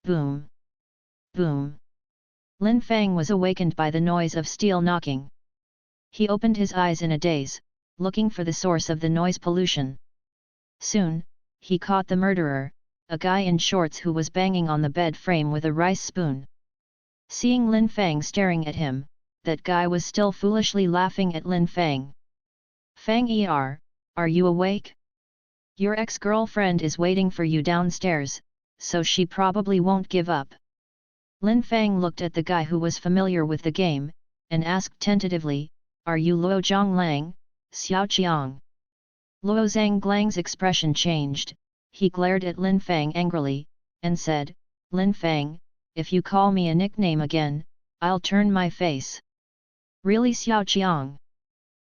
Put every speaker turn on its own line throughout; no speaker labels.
Boom! Boom! Lin Fang was awakened by the noise of steel knocking. He opened his eyes in a daze, looking for the source of the noise pollution. Soon, he caught the murderer, a guy in shorts who was banging on the bed frame with a rice spoon. Seeing Lin Fang staring at him, that guy was still foolishly laughing at Lin Fang. "Fang are you awake? Your ex-girlfriend is waiting for you downstairs, so she probably won't give up." Lin Fang looked at the guy who was familiar with the game, and asked tentatively, "Are you Luo Zhonglang, Xiao Qiang?" Luo Zhanglang's expression changed, he glared at Lin Fang angrily, and said, "Lin Fang, if you call me a nickname again, I'll turn my face." "Really Xiao Qiang?"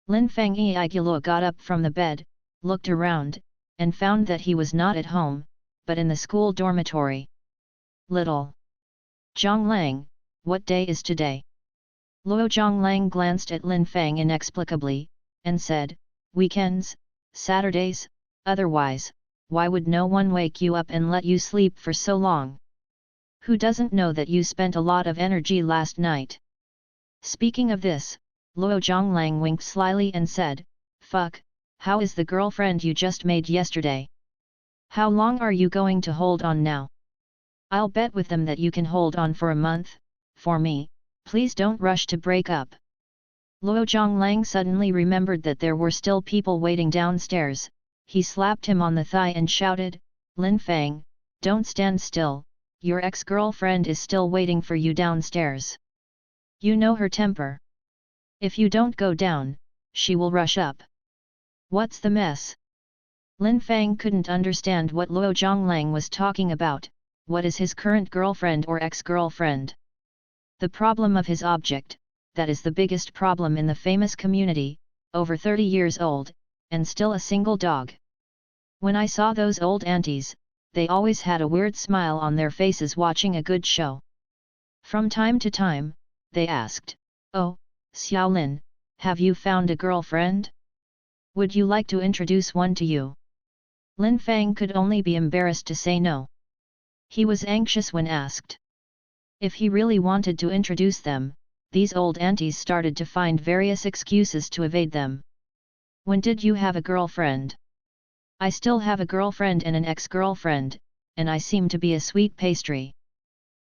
Lin Fang Luo got up from the bed, looked around, and found that he was not at home, but in the school dormitory. "Little Zhonglang, what day is today?" Luo Zhonglang glanced at Lin Fang inexplicably, and said, "Weekends, Saturdays, otherwise, why would no one wake you up and let you sleep for so long? Who doesn't know that you spent a lot of energy last night?" Speaking of this, Luo Zhonglang winked slyly and said, "Fuck, how is the girlfriend you just made yesterday? How long are you going to hold on now? I'll bet with them that you can hold on for a month. For me, please don't rush to break up." Luo Zhonglang suddenly remembered that there were still people waiting downstairs. He slapped him on the thigh and shouted, "Lin Fang, don't stand still, your ex-girlfriend is still waiting for you downstairs. You know her temper. If you don't go down, she will rush up." "What's the mess?" Lin Fang couldn't understand what Luo Zhonglang was talking about. What is his current girlfriend or ex-girlfriend? The problem of his object, that is the biggest problem in the famous community, over 30 years old, and still a single dog. When I saw those old aunties, they always had a weird smile on their faces watching a good show. From time to time, they asked, "Oh, Xiaolin, have you found a girlfriend? Would you like to introduce one to you?" Lin Fang could only be embarrassed to say no. He was anxious when asked. If he really wanted to introduce them, these old aunties started to find various excuses to evade them. "When did you have a girlfriend?" "I still have a girlfriend and an ex-girlfriend, and I seem to be a sweet pastry."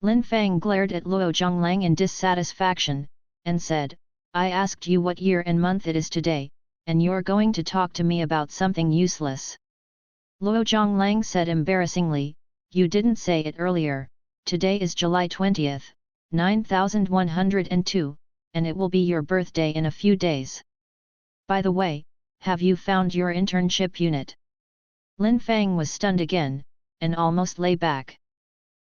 Lin Fang glared at Luo Zhonglang in dissatisfaction, and said, "I asked you what year and month it is today, and you're going to talk to me about something useless." Luo Zhonglang said embarrassingly, "You didn't say it earlier, today is July 20th, 9102, and it will be your birthday in a few days. By the way, have you found your internship unit?" Lin Fang was stunned again, and almost lay back.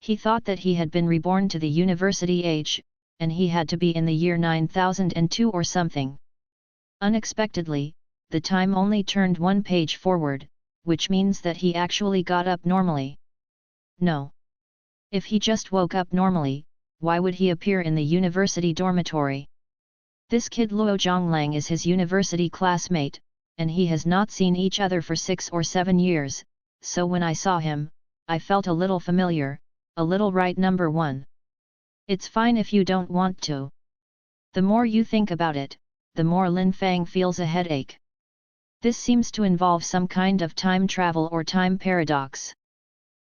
He thought that he had been reborn to the university age, and he had to be in the year 9002 or something. Unexpectedly, the time only turned one page forward, which means that he actually got up normally. No. If he just woke up normally, why would he appear in the university dormitory? This kid Luo Zhonglang is his university classmate, and he has not seen each other for 6 or 7 years, so when I saw him, I felt a little familiar, a little right. Number 1. It's fine if you don't want to. The more you think about it, the more Lin Fang feels a headache. This seems to involve some kind of time travel or time paradox.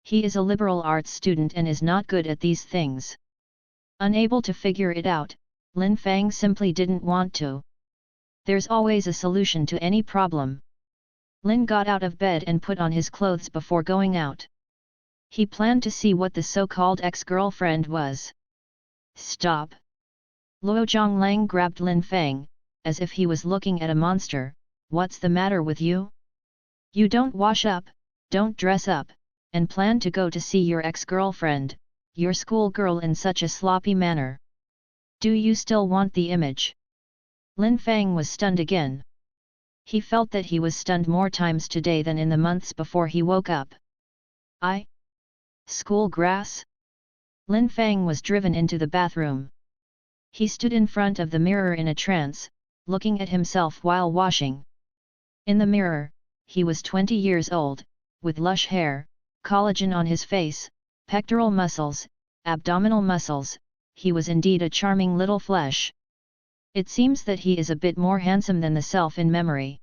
He is a liberal arts student and is not good at these things. Unable to figure it out, Lin Fang simply didn't want to. There's always a solution to any problem. Lin got out of bed and put on his clothes before going out. He planned to see what the so-called ex-girlfriend was. "Stop!" Luo Zhonglang grabbed Lin Fang, as if he was looking at a monster. "What's the matter with you? You don't wash up, don't dress up, and plan to go to see your ex-girlfriend, your schoolgirl, in such a sloppy manner. Do you still want the image?" Lin Fang was stunned again. He felt that he was stunned more times today than in the months before he woke up. School grass? Lin Fang was driven into the bathroom. He stood in front of the mirror in a trance, looking at himself while washing. In the mirror, he was 20 years old, with lush hair, collagen on his face, pectoral muscles, abdominal muscles, he was indeed a charming little flesh. It seems that he is a bit more handsome than the self in memory.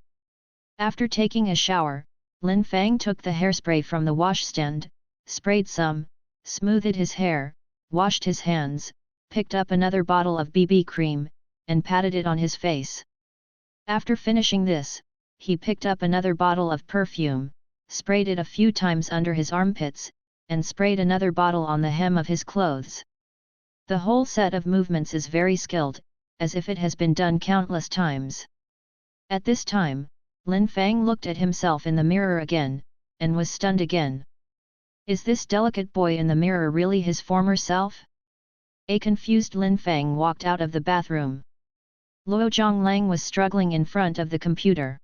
After taking a shower, Lin Fang took the hairspray from the washstand, sprayed some, smoothed his hair, washed his hands, picked up another bottle of BB cream, and patted it on his face. After finishing this, he picked up another bottle of perfume, sprayed it a few times under his armpits, and sprayed another bottle on the hem of his clothes. The whole set of movements is very skilled, as if it has been done countless times. At this time, Lin Fang looked at himself in the mirror again, and was stunned again. Is this delicate boy in the mirror really his former self? A confused Lin Fang walked out of the bathroom. Luo Zhonglang was struggling in front of the computer.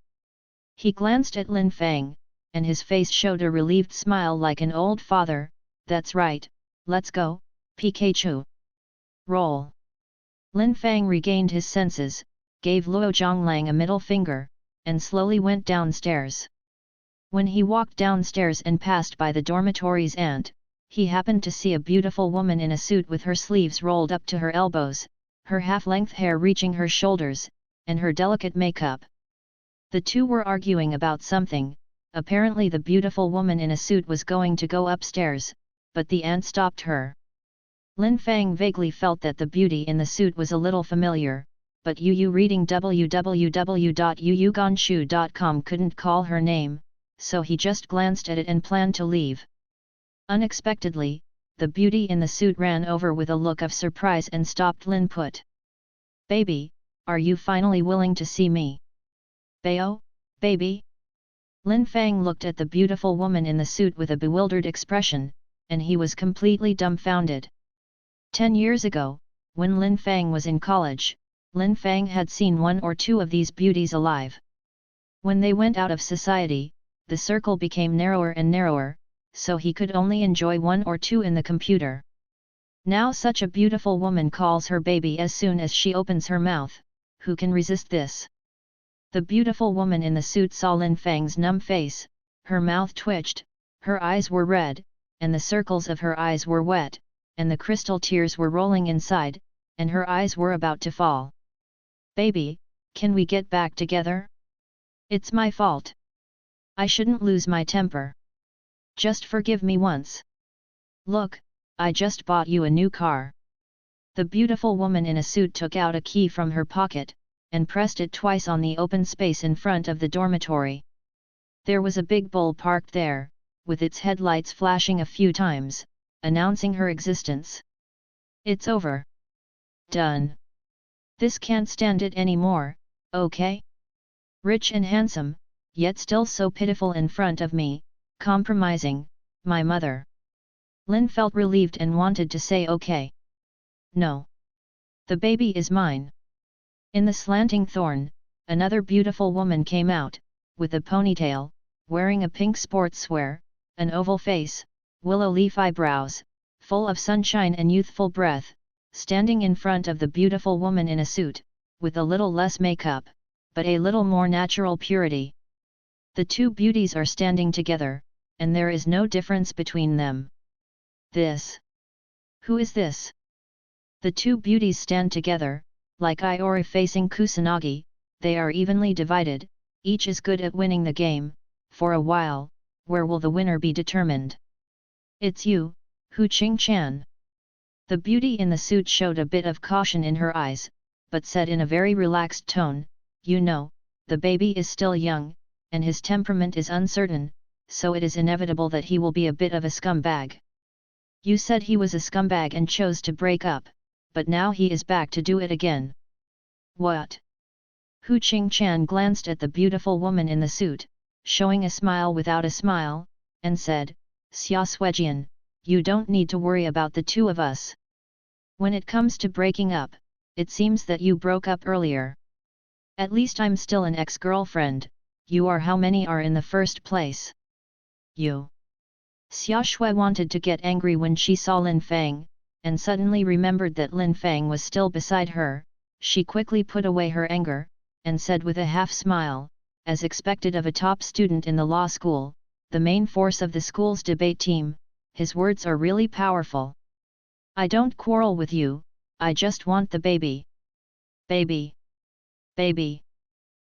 He glanced at Lin Fang, and his face showed a relieved smile like an old father. That's right, let's go, Pikachu. Roll. Lin Fang regained his senses, gave Luo Zhonglang a middle finger, and slowly went downstairs. When he walked downstairs and passed by the dormitory's aunt, he happened to see a beautiful woman in a suit with her sleeves rolled up to her elbows, her half-length hair reaching her shoulders, and her delicate makeup. The two were arguing about something. Apparently the beautiful woman in a suit was going to go upstairs, but the aunt stopped her. Lin Fang vaguely felt that the beauty in the suit was a little familiar, but Yu reading www.yuyuganshu.com couldn't call her name, so he just glanced at it and planned to leave. Unexpectedly, the beauty in the suit ran over with a look of surprise and stopped Lin put. Baby, are you finally willing to see me? Bayo, baby? Lin Fang looked at the beautiful woman in the suit with a bewildered expression, and he was completely dumbfounded. 10 years ago, when Lin Fang was in college, Lin Fang had seen one or two of these beauties alive. When they went out of society, the circle became narrower and narrower, so he could only enjoy one or two in the computer. Now such a beautiful woman calls her baby as soon as she opens her mouth. Who can resist this? The beautiful woman in the suit saw Lin Fang's numb face, her mouth twitched, her eyes were red, and the circles of her eyes were wet, and the crystal tears were rolling inside, and her eyes were about to fall. Baby, can we get back together? It's my fault. I shouldn't lose my temper. Just forgive me once. Look, I just bought you a new car. The beautiful woman in a suit took out a key from her pocket, and pressed it twice on the open space in front of the dormitory. There was a big bull parked there, with its headlights flashing a few times, announcing her existence. It's over. Done. This can't stand it anymore, okay? Rich and handsome, yet still so pitiful in front of me, compromising, my mother. Lin felt relieved and wanted to say okay. No. The baby is mine. In the slanting thorn, another beautiful woman came out, with a ponytail, wearing a pink sportswear, an oval face, willow leaf eyebrows, full of sunshine and youthful breath, standing in front of the beautiful woman in a suit, with a little less makeup, but a little more natural purity. The two beauties are standing together, and there is no difference between them. This. Who is this? The two beauties stand together, like Iori facing Kusanagi, they are evenly divided, each is good at winning the game. For a while, where will the winner be determined? It's you, Hu Qingchan. The beauty in the suit showed a bit of caution in her eyes, but said in a very relaxed tone, you know, the baby is still young, and his temperament is uncertain, so it is inevitable that he will be a bit of a scumbag. You said he was a scumbag and chose to break up, but now he is back to do it again. What? Hu Qingchan glanced at the beautiful woman in the suit, showing a smile without a smile, and said, Xia Suejian, you don't need to worry about the two of us. When it comes to breaking up, it seems that you broke up earlier. At least I'm still an ex-girlfriend, you are. How many are in the first place? You. Xia Shui wanted to get angry when she saw Lin Fang, and suddenly remembered that Lin Fang was still beside her. She quickly put away her anger, and said with a half-smile, as expected of a top student in the law school, the main force of the school's debate team, his words are really powerful. I don't quarrel with you, I just want the baby. Baby. Baby.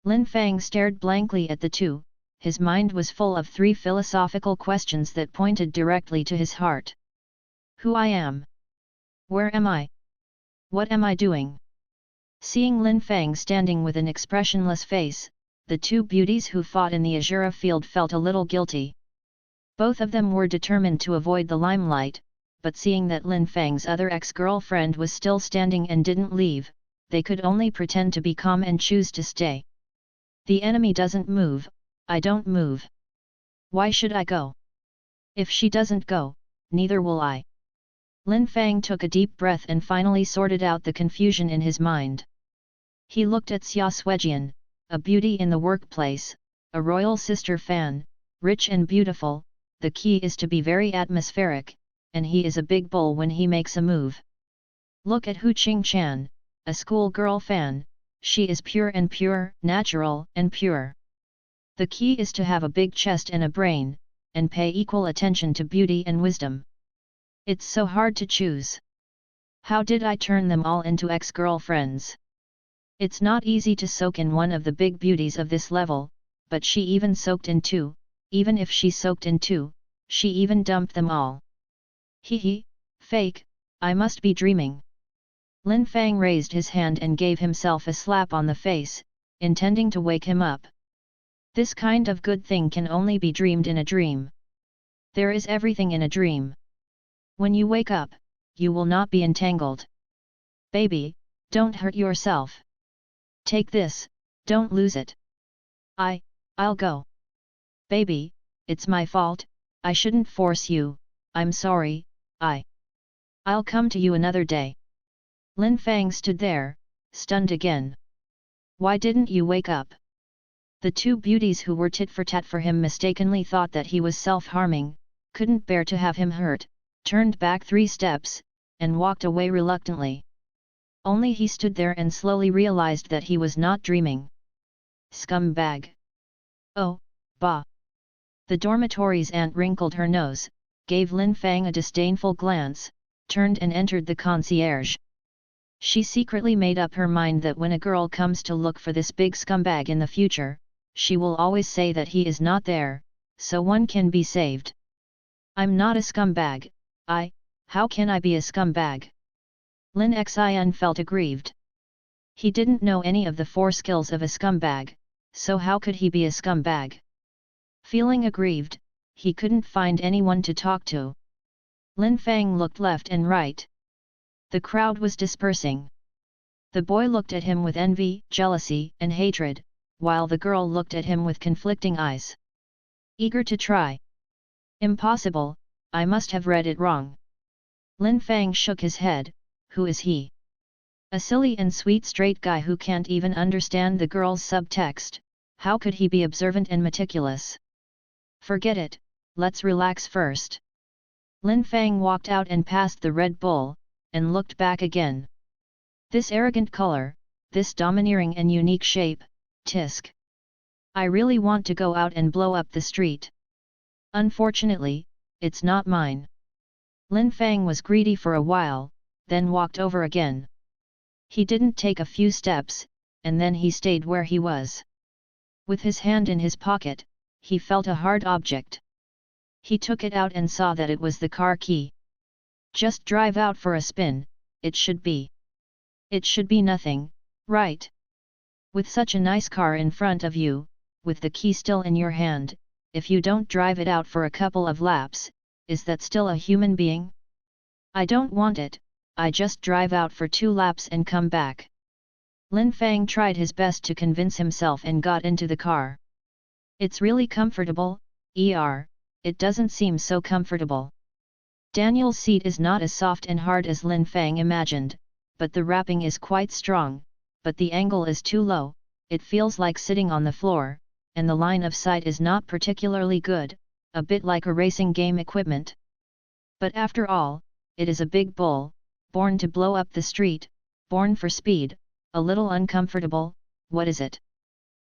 Lin Fang stared blankly at the two, his mind was full of 3 philosophical questions that pointed directly to his heart. Who I am? Where am I? What am I doing? Seeing Lin Fang standing with an expressionless face, the 2 beauties who fought in the Azura field felt a little guilty. Both of them were determined to avoid the limelight, but seeing that Lin Fang's other ex-girlfriend was still standing and didn't leave, they could only pretend to be calm and choose to stay. The enemy doesn't move, I don't move. Why should I go? If she doesn't go, neither will I. Lin Fang took a deep breath and finally sorted out the confusion in his mind. He looked at Xia Suejian, a beauty in the workplace, a royal sister fan, rich and beautiful. The key is to be very atmospheric, and he is a big bull when he makes a move. Look at Hu Qingchan, a schoolgirl fan, she is pure and pure, natural and pure. The key is to have a big chest and a brain, and pay equal attention to beauty and wisdom. It's so hard to choose. How did I turn them all into ex-girlfriends? It's not easy to soak in one of the big beauties of this level, but she even soaked in 2, even if she soaked in 2, she even dumped them all. Hee, fake, I must be dreaming. Lin Fang raised his hand and gave himself a slap on the face, intending to wake him up. This kind of good thing can only be dreamed in a dream. There is everything in a dream. When you wake up, you will not be entangled. Baby, don't hurt yourself. Take this, don't lose it. I'll go. Baby, it's my fault, I shouldn't force you, I'm sorry, I'll come to you another day. Lin Fang stood there, stunned again. Why didn't you wake up? The 2 beauties who were tit-for-tat for him mistakenly thought that he was self-harming, couldn't bear to have him hurt, turned back 3 steps, and walked away reluctantly. Only he stood there and slowly realized that he was not dreaming. Scumbag! Oh, bah! The dormitory's aunt wrinkled her nose, gave Lin Fang a disdainful glance, turned and entered the concierge. She secretly made up her mind that when a girl comes to look for this big scumbag in the future, she will always say that he is not there, so one can be saved. I'm not a scumbag, how can I be a scumbag? Lin Xian felt aggrieved. He didn't know any of the 4 skills of a scumbag, so how could he be a scumbag? Feeling aggrieved, he couldn't find anyone to talk to. Lin Fang looked left and right. The crowd was dispersing. The boy looked at him with envy, jealousy, and hatred, while the girl looked at him with conflicting eyes. Eager to try. Impossible, I must have read it wrong. Lin Fang shook his head, who is he? A silly and sweet straight guy who can't even understand the girl's subtext, how could he be observant and meticulous? Forget it, let's relax first. Lin Fang walked out and passed the Red Bull, and looked back again. This arrogant color, this domineering and unique shape, tisk. I really want to go out and blow up the street. Unfortunately, it's not mine. Lin Fang was greedy for a while, then walked over again. He didn't take a few steps, and then he stayed where he was. With his hand in his pocket, he felt a hard object. He took it out and saw that it was the car key. Just drive out for a spin, it should be. It should be nothing, right? With such a nice car in front of you, with the key still in your hand, if you don't drive it out for a couple of laps, is that still a human being? I don't want it, I just drive out for 2 laps and come back. Lin Fang tried his best to convince himself and got into the car. It's really comfortable, it doesn't seem so comfortable. Daniel's seat is not as soft and hard as Lin Fang imagined, but the wrapping is quite strong, but the angle is too low, it feels like sitting on the floor, and the line of sight is not particularly good, a bit like a racing game equipment. But after all, it is a big bull, born to blow up the street, born for speed, a little uncomfortable, what is it?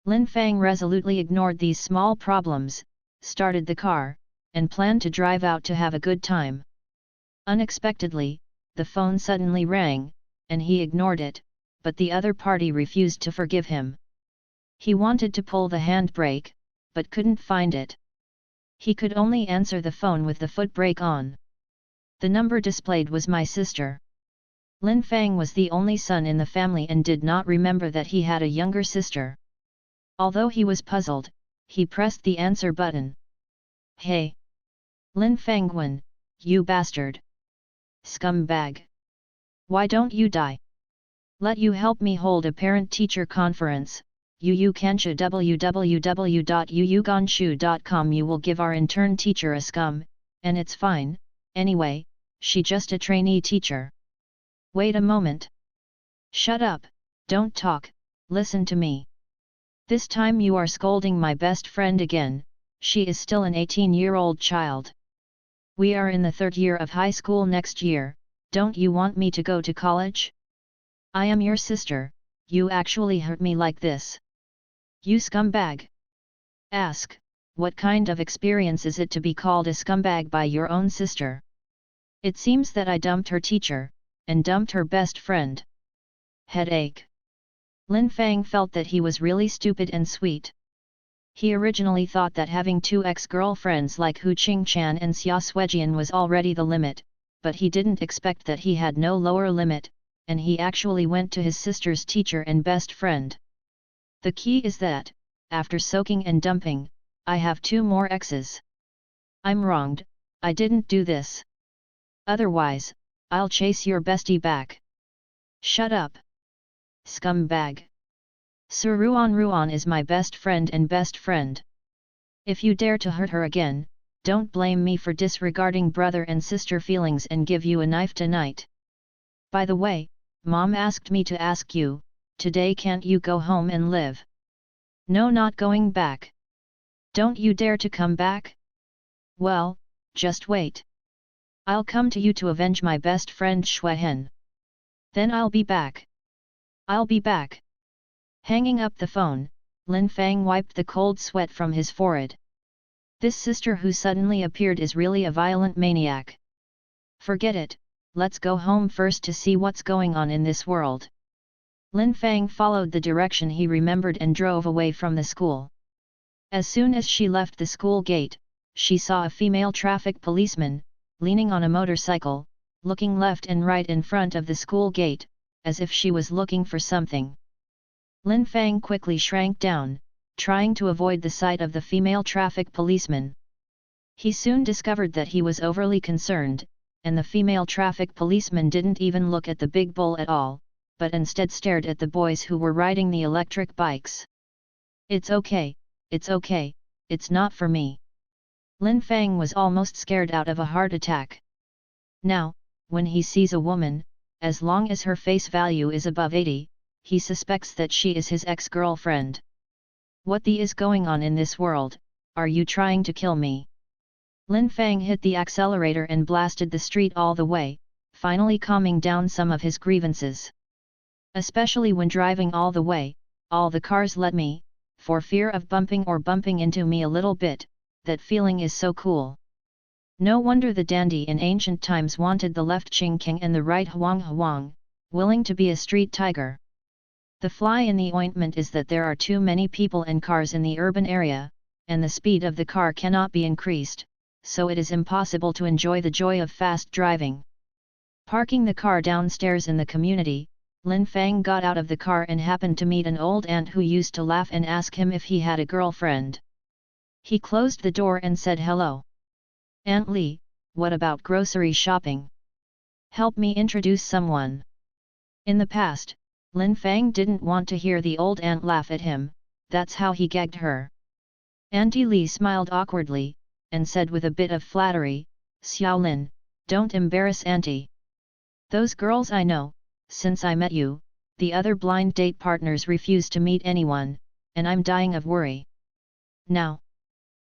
Lin Fang resolutely ignored these small problems, started the car, and planned to drive out to have a good time. Unexpectedly, the phone suddenly rang, and he ignored it, but the other party refused to forgive him. He wanted to pull the handbrake, but couldn't find it. He could only answer the phone with the foot brake on. The number displayed was my sister. Lin Fang was the only son in the family and did not remember that he had a younger sister. Although he was puzzled, he pressed the answer button. Hey! Lin Fangwen, you bastard! Scumbag! Why don't you die? Let you help me hold a parent-teacher conference. Kansha www.uuganshu.com. You will give our intern teacher a scum, and it's fine, anyway, she just a trainee teacher. Wait a moment. Shut up, don't talk, listen to me. This time you are scolding my best friend again, she is still an 18-year-old child. We are in the third year of high school next year, don't you want me to go to college? I am your sister, you actually hurt me like this. You scumbag! Ask, what kind of experience is it to be called a scumbag by your own sister? It seems that I dumped her teacher, and dumped her best friend. Headache. Lin Fang felt that he was really stupid and sweet. He originally thought that having two ex-girlfriends like Hu Qingchan and Xia Suejian was already the limit, but he didn't expect that he had no lower limit, and he actually went to his sister's teacher and best friend. The key is that, after soaking and dumping, I have two more exes. I'm wronged, I didn't do this. Otherwise, I'll chase your bestie back. Shut up! Scumbag! Sir Ruan is my best friend and best friend. If you dare to hurt her again, don't blame me for disregarding brother and sister feelings and give you a knife tonight. By the way, Mom asked me to ask you, today can't you go home and live? No, not going back. Don't you dare to come back? Well, just wait. I'll come to you to avenge my best friend Xuehen. Then I'll be back. I'll be back. Hanging up the phone, Lin Fang wiped the cold sweat from his forehead. This sister who suddenly appeared is really a violent maniac. Forget it, let's go home first to see what's going on in this world. Lin Fang followed the direction he remembered and drove away from the school. As soon as she left the school gate, she saw a female traffic policeman, leaning on a motorcycle, looking left and right in front of the school gate, as if she was looking for something. Lin Fang quickly shrank down, trying to avoid the sight of the female traffic policeman. He soon discovered that he was overly concerned, and the female traffic policeman didn't even look at the big bull at all, but instead stared at the boys who were riding the electric bikes. It's okay, it's not for me. Lin Fang was almost scared out of a heart attack. Now, when he sees a woman, as long as her face value is above 80, he suspects that she is his ex-girlfriend. What the is going on in this world, are you trying to kill me? Lin Fang hit the accelerator and blasted the street all the way, finally calming down some of his grievances. Especially when driving all the way, all the cars let me, for fear of bumping into me a little bit, that feeling is so cool. No wonder the dandy in ancient times wanted the left Ching King and the right Huang, willing to be a street tiger. The fly in the ointment is that there are too many people and cars in the urban area, and the speed of the car cannot be increased, so it is impossible to enjoy the joy of fast driving. Parking the car downstairs in the community, Lin Fang got out of the car and happened to meet an old aunt who used to laugh and ask him if he had a girlfriend. He closed the door and said hello. Aunt Li, what about grocery shopping? Help me introduce someone. In the past, Lin Fang didn't want to hear the old aunt laugh at him, that's how he gagged her. Auntie Li smiled awkwardly, and said with a bit of flattery, Xiao Lin, don't embarrass Auntie. Those girls I know, since I met you, the other blind date partners refuse to meet anyone, and I'm dying of worry. Now.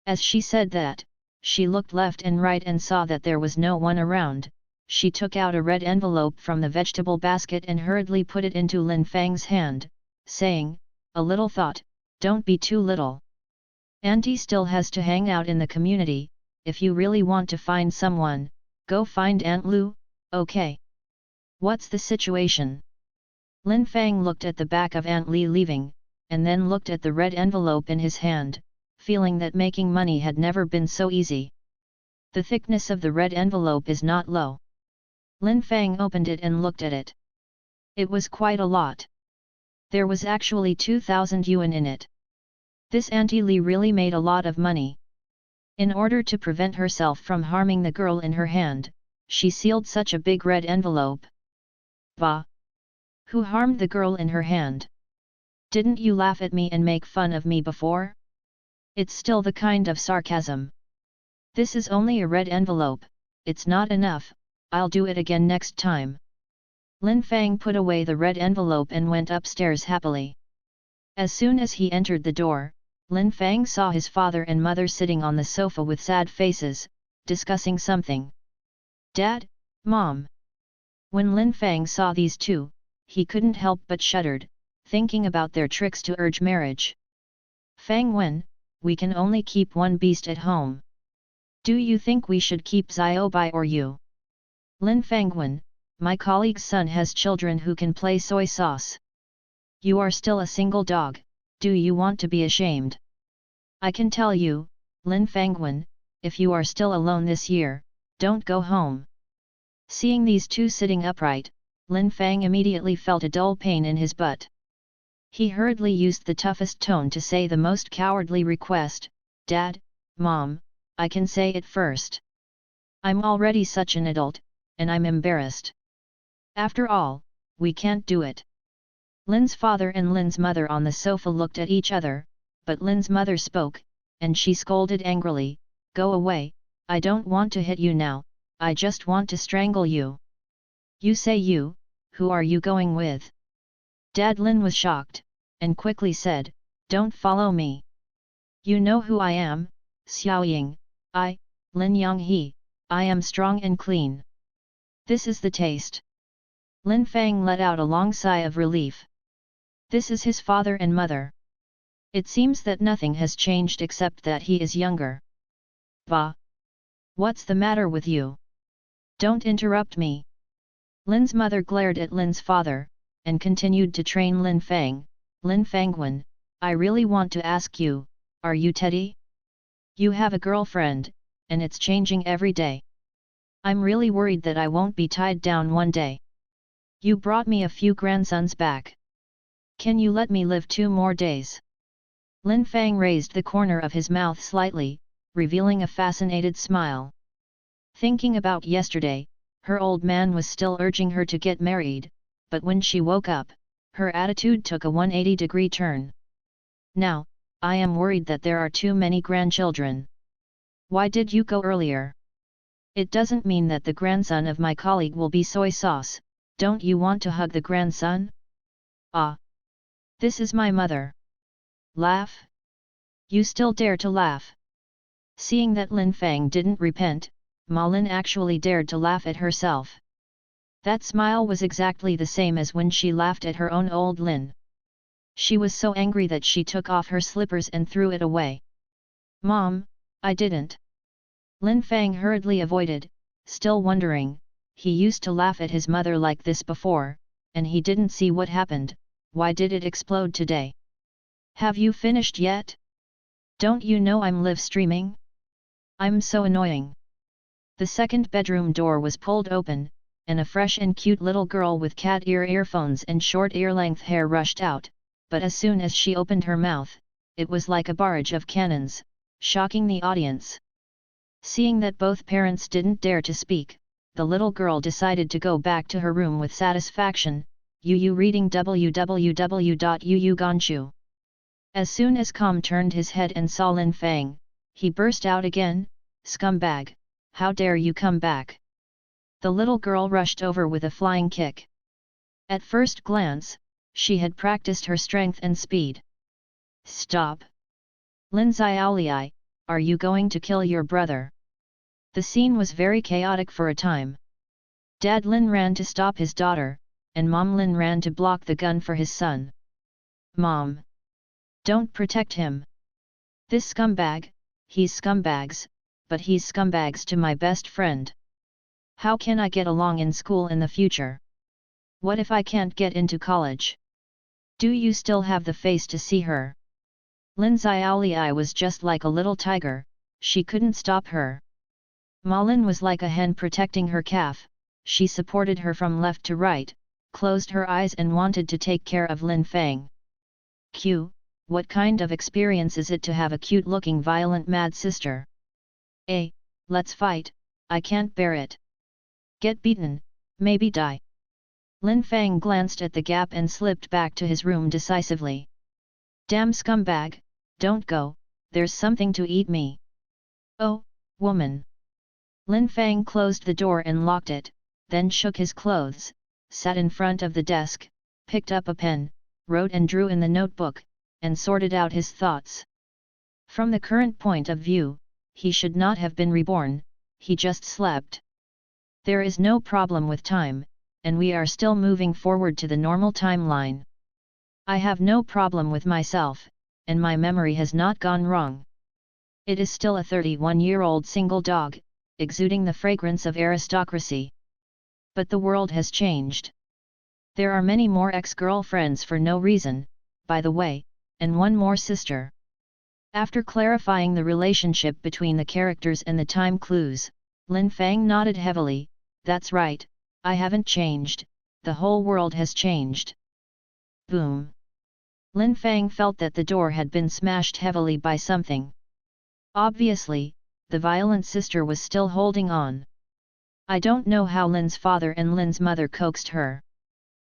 As she said that, she looked left and right and saw that there was no one around. She took out a red envelope from the vegetable basket and hurriedly put it into Lin Fang's hand, saying, a little thought, don't be too little. Auntie still has to hang out in the community, if you really want to find someone, go find Aunt Lu, okay? What's the situation? Lin Fang looked at the back of Aunt Li leaving, and then looked at the red envelope in his hand, feeling that making money had never been so easy. The thickness of the red envelope is not low. Lin Fang opened it and looked at it. It was quite a lot. There was actually 2,000 yuan in it. This Auntie Li really made a lot of money. In order to prevent herself from harming the girl in her hand, she sealed such a big red envelope. Bah! Who harmed the girl in her hand? Didn't you laugh at me and make fun of me before? It's still the kind of sarcasm. This is only a red envelope, it's not enough, I'll do it again next time. Lin Fang put away the red envelope and went upstairs happily. As soon as he entered the door, Lin Fang saw his father and mother sitting on the sofa with sad faces, discussing something. Dad, Mom. When Lin Fang saw these two, he couldn't help but shuddered, thinking about their tricks to urge marriage. Fang Wen, we can only keep one beast at home. Do you think we should keep Xiaobai or you? Lin Fangwen, my colleague's son has children who can play soy sauce. You are still a single dog, do you want to be ashamed? I can tell you, Lin Fangwen, if you are still alone this year, don't go home. Seeing these two sitting upright, Lin Fang immediately felt a dull pain in his butt. He hurriedly used the toughest tone to say the most cowardly request, Dad, Mom, I can say it first. I'm already such an adult, and I'm embarrassed. After all, we can't do it. Lin's father and Lin's mother on the sofa looked at each other, but Lin's mother spoke, and she scolded angrily, Go away, I don't want to hit you now, I just want to strangle you. You say you, who are you going with? Dad Lin was shocked, and quickly said, Don't follow me. You know who I am, Xiaoying, I, Lin Yonghe, I am strong and clean. This is the taste. Lin Fang let out a long sigh of relief. This is his father and mother. It seems that nothing has changed except that he is younger. Bah! What's the matter with you? Don't interrupt me. Lin's mother glared at Lin's father, and continued to train Lin Fang. Lin Fangwen, I really want to ask you, are you Teddy? You have a girlfriend, and it's changing every day. I'm really worried that I won't be tied down one day. You brought me a few grandsons back. Can you let me live 2 more days? Lin Fang raised the corner of his mouth slightly, revealing a fascinated smile. Thinking about yesterday, her old man was still urging her to get married, but when she woke up, her attitude took a 180-degree turn. Now, I am worried that there are too many grandchildren. Why did you go earlier? It doesn't mean that the grandson of my colleague will be soy sauce, don't you want to hug the grandson? Ah! This is my mother. Laugh? You still dare to laugh? Seeing that Lin Fang didn't repent, Ma Lin actually dared to laugh at herself. That smile was exactly the same as when she laughed at her own old Lin. She was so angry that she took off her slippers and threw it away. Mom, I didn't. Lin Fang hurriedly avoided, still wondering, he used to laugh at his mother like this before, and he didn't see what happened, why did it explode today? Have you finished yet? Don't you know I'm live streaming? I'm so annoying. The second bedroom door was pulled open, and a fresh and cute little girl with cat ear earphones and short ear-length hair rushed out, but as soon as she opened her mouth, it was like a barrage of cannons, shocking the audience. Seeing that both parents didn't dare to speak, the little girl decided to go back to her room with satisfaction. Yu reading www.yuyu. As soon as Com turned his head and saw Lin Fang, he burst out again, Scumbag, how dare you come back? The little girl rushed over with a flying kick. At first glance, she had practiced her strength and speed. Stop! Lin Xiaoliai, are you going to kill your brother? The scene was very chaotic for a time. Dad Lin ran to stop his daughter, and Mom Lin ran to block the gun for his son. Mom! Don't protect him! This scumbag, he's scumbags, but he's scumbags to my best friend. How can I get along in school in the future? What if I can't get into college? Do you still have the face to see her? Lin Xiaoli was just like a little tiger, she couldn't stop her. Ma Lin was like a hen protecting her calf, she supported her from left to right, closed her eyes and wanted to take care of Lin Fang. Q, what kind of experience is it to have a cute-looking violent mad sister? Let's fight, I can't bear it. Get beaten, maybe die. Lin Fang glanced at the gap and slipped back to his room decisively. Damn scumbag, don't go, there's something to eat me. Oh, woman. Lin Fang closed the door and locked it, then shook his clothes, sat in front of the desk, picked up a pen, wrote and drew in the notebook, and sorted out his thoughts. From the current point of view, he should not have been reborn, he just slept. There is no problem with time, and we are still moving forward to the normal timeline. I have no problem with myself, and my memory has not gone wrong. It is still a 31-year-old single dog, exuding the fragrance of aristocracy. But the world has changed. There are many more ex-girlfriends for no reason, by the way, and one more sister. After clarifying the relationship between the characters and the time clues, Lin Fang nodded heavily, that's right, I haven't changed, the whole world has changed. Boom. Lin Fang felt that the door had been smashed heavily by something. Obviously, the violent sister was still holding on. I don't know how Lin's father and Lin's mother coaxed her.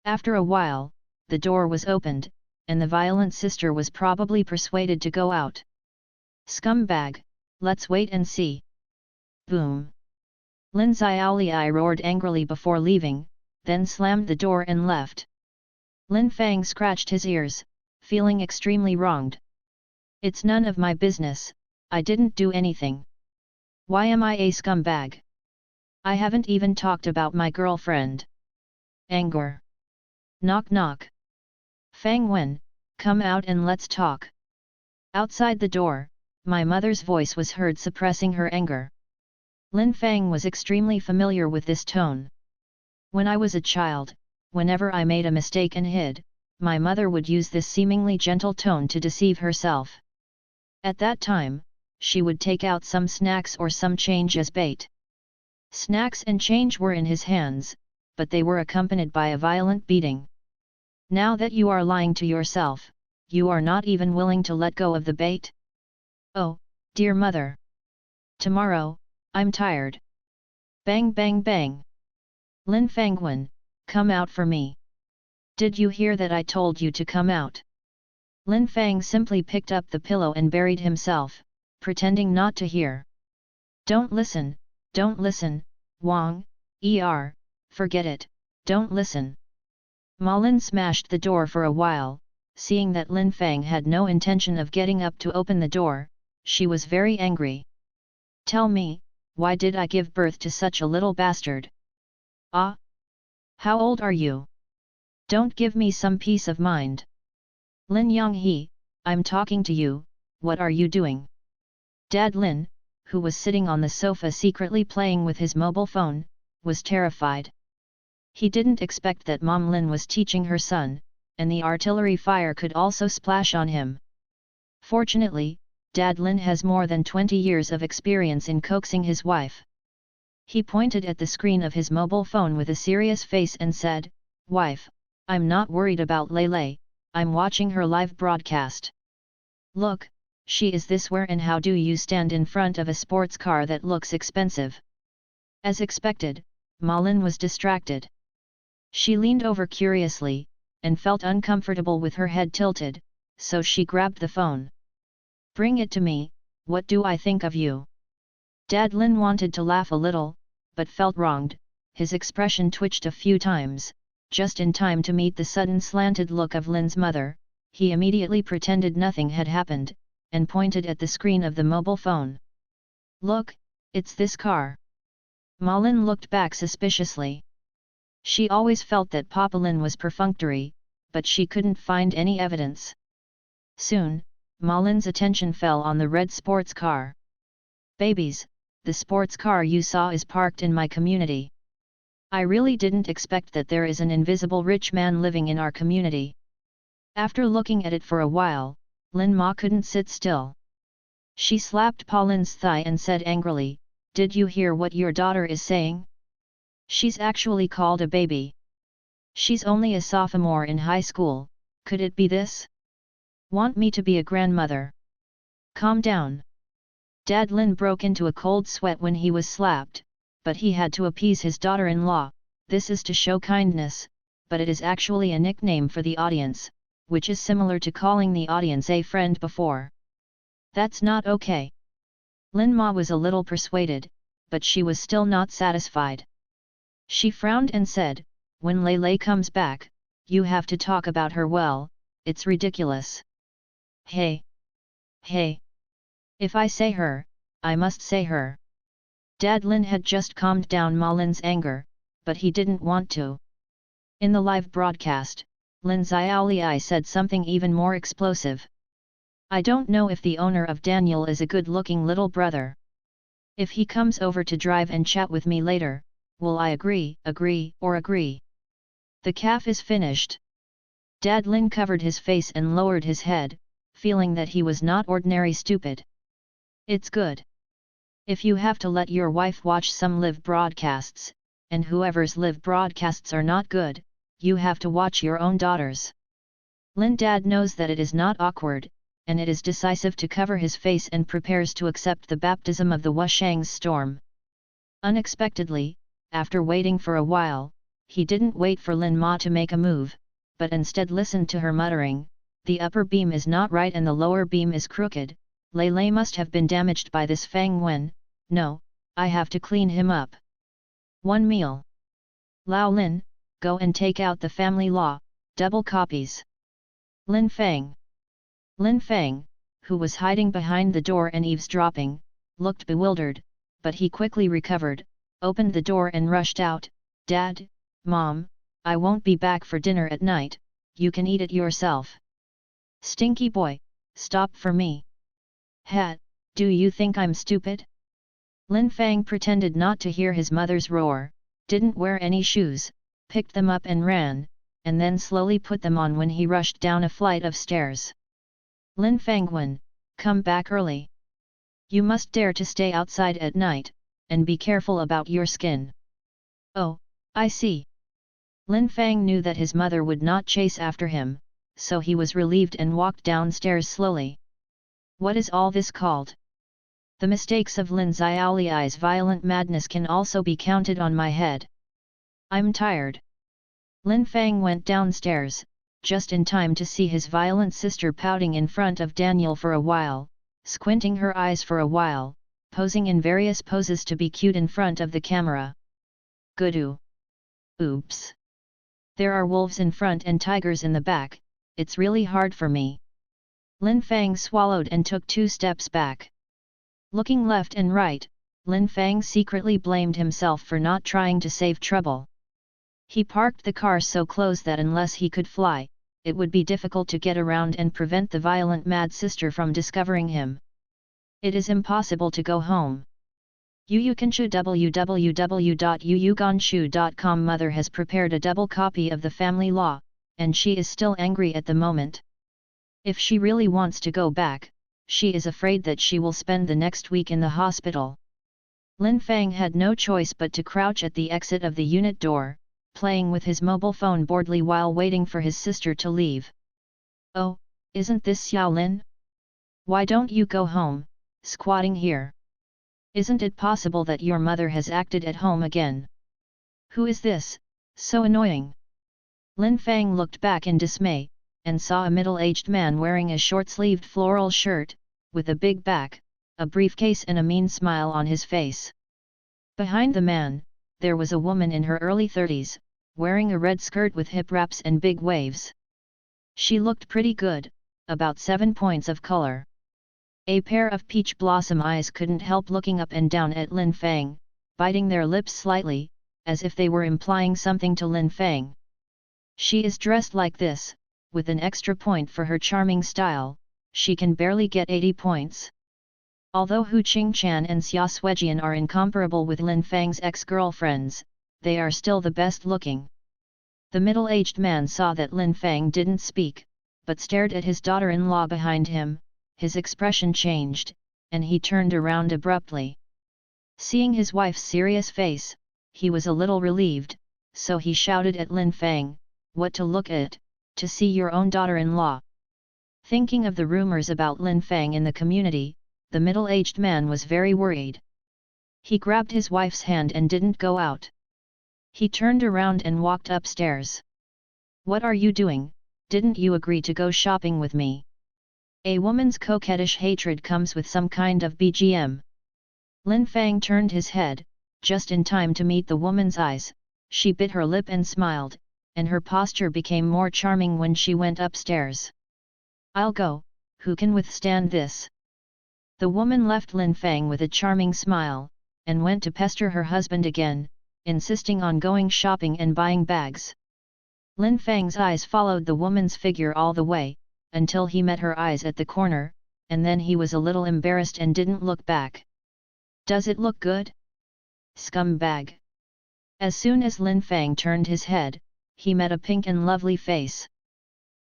After a while, the door was opened, and the violent sister was probably persuaded to go out. Scumbag, let's wait and see. Boom. Lin Xiaoli roared angrily before leaving, then slammed the door and left. Lin Fang scratched his ears, feeling extremely wronged. It's none of my business, I didn't do anything. Why am I a scumbag? I haven't even talked about my girlfriend. Anger. Knock knock. Fang Wen, come out and let's talk. Outside the door, my mother's voice was heard suppressing her anger. Lin Fang was extremely familiar with this tone. When I was a child, whenever I made a mistake and hid, my mother would use this seemingly gentle tone to deceive herself. At that time, she would take out some snacks or some change as bait. Snacks and change were in his hands, but they were accompanied by a violent beating. Now that you are lying to yourself, you are not even willing to let go of the bait? Oh, dear mother. Tomorrow, I'm tired. Bang bang bang. Lin Fangwen, come out for me. Did you hear that I told you to come out? Lin Fang simply picked up the pillow and buried himself, pretending not to hear. Don't listen, Wang, forget it, don't listen. Ma Lin smashed the door for a while, seeing that Lin Fang had no intention of getting up to open the door, she was very angry. Tell me, why did I give birth to such a little bastard? Ah? How old are you? Don't give me some peace of mind. Lin Yonghe, I'm talking to you, what are you doing? Dad Lin, who was sitting on the sofa secretly playing with his mobile phone, was terrified. He didn't expect that Mom Lin was teaching her son, and the artillery fire could also splash on him. Fortunately, Dad Lin has more than 20 years of experience in coaxing his wife. He pointed at the screen of his mobile phone with a serious face and said, Wife, I'm not worried about Lele, I'm watching her live broadcast. Look, she is this where and how do you stand in front of a sports car that looks expensive? As expected, Ma Lin was distracted. She leaned over curiously, and felt uncomfortable with her head tilted, so she grabbed the phone. Bring it to me, what do I think of you? Dad Lin wanted to laugh a little, but felt wronged, his expression twitched a few times, just in time to meet the sudden slanted look of Lin's mother, he immediately pretended nothing had happened, and pointed at the screen of the mobile phone. Look, it's this car. Ma Lin looked back suspiciously. She always felt that Papa Lin was perfunctory, but she couldn't find any evidence. Soon, Ma Lin's attention fell on the red sports car. Babies, the sports car you saw is parked in my community. I really didn't expect that there is an invisible rich man living in our community. After looking at it for a while, Lin Ma couldn't sit still. She slapped Pa Lin's thigh and said angrily, "Did you hear what your daughter is saying? She's actually called a baby. She's only a sophomore in high school, could it be this? Want me to be a grandmother? Calm down." Dad Lin broke into a cold sweat when he was slapped, but he had to appease his daughter-in-law. This is to show kindness, but it is actually a nickname for the audience, which is similar to calling the audience a friend before. That's not okay. Lin Ma was a little persuaded, but she was still not satisfied. She frowned and said, "When Lei Lei comes back, you have to talk about her well, it's ridiculous." Hey! Hey! If I say her, I must say her. Dad Lin had just calmed down Ma Lin's anger, but he didn't want to. In the live broadcast, Lin Xiaoliai said something even more explosive. "I don't know if the owner of Daniel is a good-looking little brother. If he comes over to drive and chat with me later, will I agree, or agree? The calf is finished." Dad Lin covered his face and lowered his head, feeling that he was not ordinary stupid. "It's good. If you have to let your wife watch some live broadcasts, and whoever's live broadcasts are not good, you have to watch your own daughters." Lin Dad knows that it is not awkward, and it is decisive to cover his face and prepares to accept the baptism of the Wushang's storm. Unexpectedly, after waiting for a while, he didn't wait for Lin Ma to make a move, but instead listened to her muttering, "The upper beam is not right and the lower beam is crooked, Lei Lei must have been damaged by this Fang Wen, no, I have to clean him up. One meal. Lao Lin, go and take out the family law, double copies." Lin Fang. Lin Fang, who was hiding behind the door and eavesdropping, looked bewildered, but he quickly recovered, opened the door and rushed out, "Dad, Mom, I won't be back for dinner at night, you can eat it yourself." "Stinky boy, stop for me." "Hat, do you think I'm stupid?" Lin Fang pretended not to hear his mother's roar, didn't wear any shoes, picked them up and ran, and then slowly put them on when he rushed down a flight of stairs. "Lin Fangwen, come back early. You must dare to stay outside at night, and be careful about your skin." "Oh, I see." Lin Fang knew that his mother would not chase after him, so he was relieved and walked downstairs slowly. What is all this called? The mistakes of Lin Xiaoliai's violent madness can also be counted on my head. I'm tired. Lin Fang went downstairs, just in time to see his violent sister pouting in front of Daniel for a while, squinting her eyes for a while, posing in various poses to be cute in front of the camera. Goodoo. Oops. There are wolves in front and tigers in the back, it's really hard for me. Lin Fang swallowed and took 2 steps back. Looking left and right, Lin Fang secretly blamed himself for not trying to save trouble. He parked the car so close that unless he could fly, it would be difficult to get around and prevent the violent mad sister from discovering him. It is impossible to go home. Yuyuganshu www.yuyuganshu.com. Mother has prepared a double copy of the family law, and she is still angry at the moment. If she really wants to go back, she is afraid that she will spend the next week in the hospital. Lin Fang had no choice but to crouch at the exit of the unit door, playing with his mobile phone boredly while waiting for his sister to leave. "Oh, isn't this Xiao Lin? Why don't you go home, squatting here? Isn't it possible that your mother has acted at home again? Who is this, so annoying?" Lin Fang looked back in dismay, and saw a middle-aged man wearing a short-sleeved floral shirt, with a big back, a briefcase and a mean smile on his face. Behind the man, there was a woman in her early 30s, wearing a red skirt with hip wraps and big waves. She looked pretty good, about 7 points of color. A pair of peach blossom eyes couldn't help looking up and down at Lin Fang, biting their lips slightly, as if they were implying something to Lin Fang. She is dressed like this, with an extra point for her charming style, she can barely get 80 points. Although Hu Qingchan and Xia Suejian are incomparable with Lin Fang's ex-girlfriends, they are still the best looking. The middle-aged man saw that Lin Fang didn't speak, but stared at his daughter-in-law behind him. His expression changed, and he turned around abruptly. Seeing his wife's serious face, he was a little relieved, so he shouted at Lin Fang, "What to look at, to see your own daughter-in-law?" Thinking of the rumors about Lin Fang in the community, the middle-aged man was very worried. He grabbed his wife's hand and didn't go out. He turned around and walked upstairs. "What are you doing? Didn't you agree to go shopping with me?" A woman's coquettish hatred comes with some kind of BGM. Lin Fang turned his head, just in time to meet the woman's eyes. She bit her lip and smiled, and her posture became more charming when she went upstairs. "I'll go, who can withstand this?" The woman left Lin Fang with a charming smile, and went to pester her husband again, insisting on going shopping and buying bags. Lin Fang's eyes followed the woman's figure all the way, until he met her eyes at the corner, and then he was a little embarrassed and didn't look back. "Does it look good? Scumbag!" As soon as Lin Fang turned his head, he met a pink and lovely face.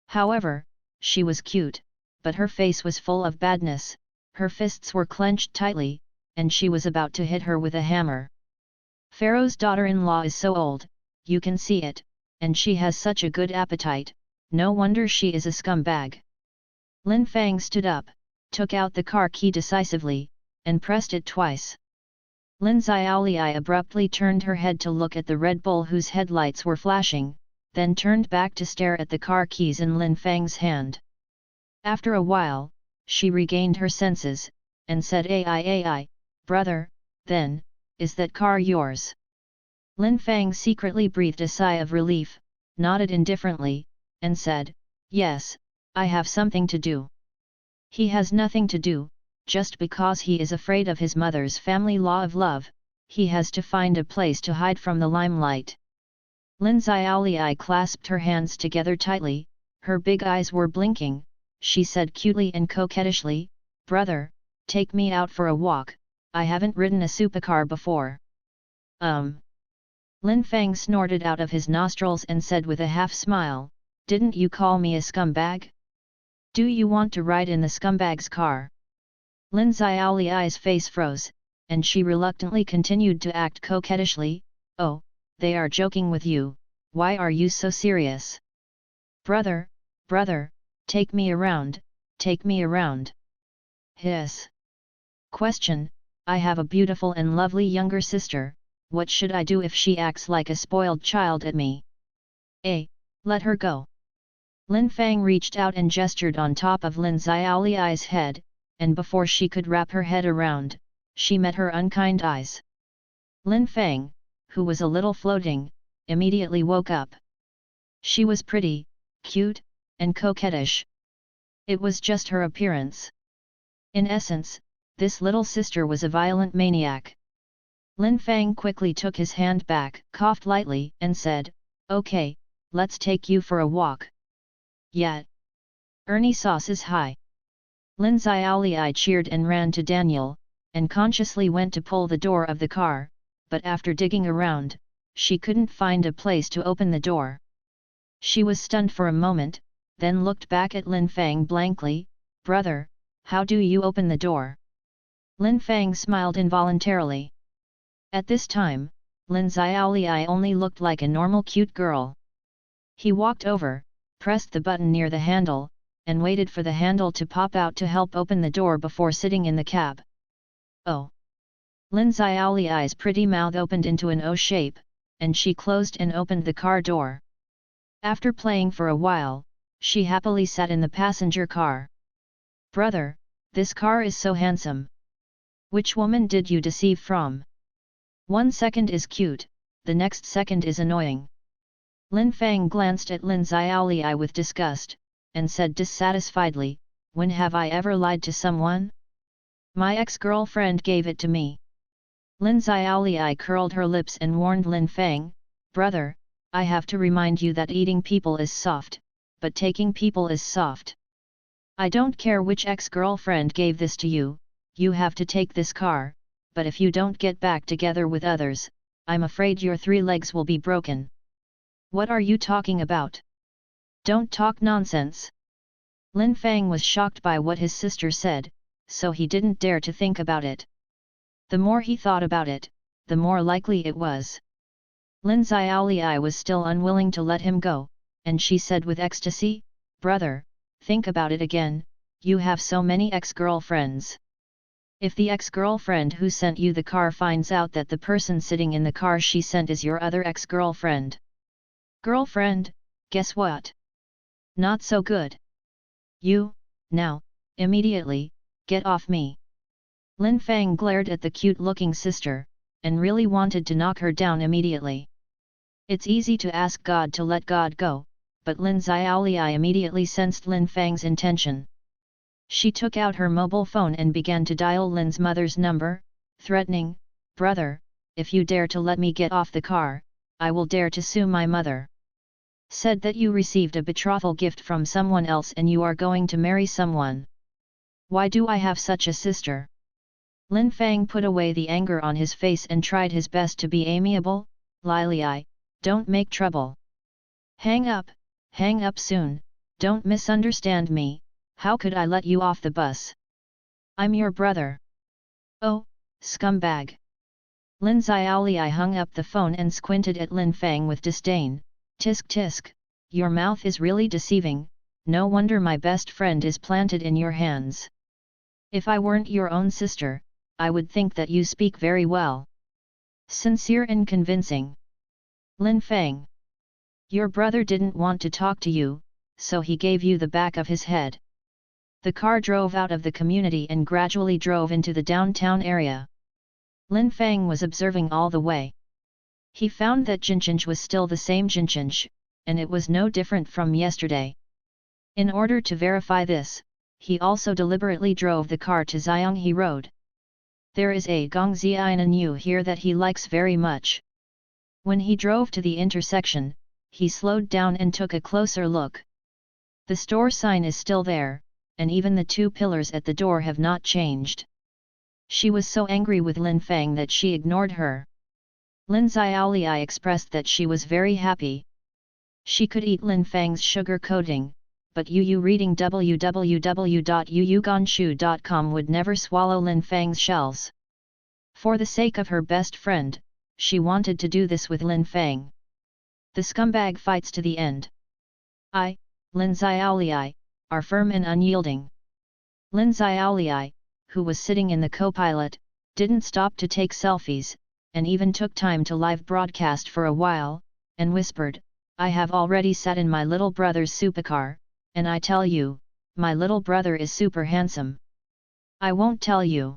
However, she was cute, but her face was full of badness, her fists were clenched tightly, and she was about to hit her with a hammer. "Pharaoh's daughter-in-law is so old, you can see it, and she has such a good appetite, no wonder she is a scumbag." Lin Fang stood up, took out the car key decisively, and pressed it twice. Lin Xiaoliai abruptly turned her head to look at the Red Bull whose headlights were flashing, then turned back to stare at the car keys in Lin Fang's hand. After a while, she regained her senses, and said, "Ai, brother, then, is that car yours?" Lin Fang secretly breathed a sigh of relief, nodded indifferently, and said, "Yes, I have something to do." He has nothing to do, just because he is afraid of his mother's family law of love, he has to find a place to hide from the limelight. Lin Xiaoliai clasped her hands together tightly, her big eyes were blinking, she said cutely and coquettishly, "Brother, take me out for a walk, I haven't ridden a supercar before." Lin Fang snorted out of his nostrils and said with a half-smile, "Didn't you call me a scumbag? Do you want to ride in the scumbag's car?" Lin Xiaoliai's face froze, and she reluctantly continued to act coquettishly, "Oh, they are joking with you, why are you so serious? Brother, take me around, take me around." Hiss. Question: I have a beautiful and lovely younger sister, what should I do if she acts like a spoiled child at me? A. Let her go. Lin Fang reached out and gestured on top of Lin Xiaoliai's head, and before she could wrap her head around, she met her unkind eyes. Lin Fang, who was a little floating, immediately woke up. She was pretty, cute, and coquettish. It was just her appearance. In essence, this little sister was a violent maniac. Lin Fang quickly took his hand back, coughed lightly, and said, "Okay, let's take you for a walk." "Yeah. Ernie sauce is high." Lin Xiaoliai cheered and ran to Daniel, and consciously went to pull the door of the car, but after digging around, she couldn't find a place to open the door. She was stunned for a moment, then looked back at Lin Fang blankly, "Brother, how do you open the door?" Lin Fang smiled involuntarily. At this time, Lin Xiaoliai only looked like a normal cute girl. He walked over, pressed the button near the handle, and waited for the handle to pop out to help open the door before sitting in the cab. "Oh!" Lin Xiaoliai's pretty mouth opened into an O shape, and she closed and opened the car door. After playing for a while, she happily sat in the passenger car. "Brother, this car is so handsome. Which woman did you deceive from? 1 second is cute, the next second is annoying." Lin Fang glanced at Lin Xiaoliai with disgust, and said dissatisfiedly, "When have I ever lied to someone? My ex-girlfriend gave it to me." Lin Xiaoliai curled her lips and warned Lin Fang, "Brother, I have to remind you that eating people is soft, but taking people is soft. I don't care which ex-girlfriend gave this to you, you have to take this car, but if you don't get back together with others, I'm afraid your 3 legs will be broken. What are you talking about? Don't talk nonsense. Lin Fang was shocked by what his sister said, so he didn't dare to think about it. The more he thought about it, the more likely it was. Lin Xiaoliai was still unwilling to let him go, and she said with ecstasy, "Brother, think about it again, you have so many ex-girlfriends. If the ex-girlfriend who sent you the car finds out that the person sitting in the car she sent is your other ex-girlfriend. Girlfriend, guess what? Not so good. You, now, immediately, get off me." Lin Fang glared at the cute-looking sister, and really wanted to knock her down immediately. It's easy to ask God to let God go, but Lin Xiaoliai immediately sensed Lin Fang's intention. She took out her mobile phone and began to dial Lin's mother's number, threatening, "Brother, if you dare to let me get off the car, I will dare to sue my mother. Said that you received a betrothal gift from someone else and you are going to marry someone. Why do I have such a sister?" Lin Fang put away the anger on his face and tried his best to be amiable. "Liliai, don't make trouble. Hang up soon, don't misunderstand me, how could I let you off the bus? I'm your brother." "Oh, scumbag." Lin Xiaoliai hung up the phone and squinted at Lin Fang with disdain. "Tisk tisk, your mouth is really deceiving, no wonder my best friend is planted in your hands. If I weren't your own sister, I would think that you speak very well. Sincere and convincing. Lin Fang. Your brother didn't want to talk to you, so he gave you the back of his head." The car drove out of the community and gradually drove into the downtown area. Lin Fang was observing all the way. He found that Jinchanj was still the same Jinchanj, and it was no different from yesterday. In order to verify this, he also deliberately drove the car to Xianghe Road. There is a Gongxianan here that he likes very much. When he drove to the intersection, he slowed down and took a closer look. The store sign is still there, and even the 2 pillars at the door have not changed. She was so angry with Lin Fang that she ignored her. Lin Xiaoliai expressed that she was very happy. She could eat Lin Fang's sugar coating, but Yu reading www.yuyugonshu.com would never swallow Lin Fang's shells. For the sake of her best friend, she wanted to do this with Lin Fang. The scumbag fights to the end. I, Lin Xiaoliai, are firm and unyielding. Lin Xiaoliai, who was sitting in the co-pilot, didn't stop to take selfies, and even took time to live broadcast for a while, and whispered, "I have already sat in my little brother's supercar, and I tell you, my little brother is super handsome. I won't tell you.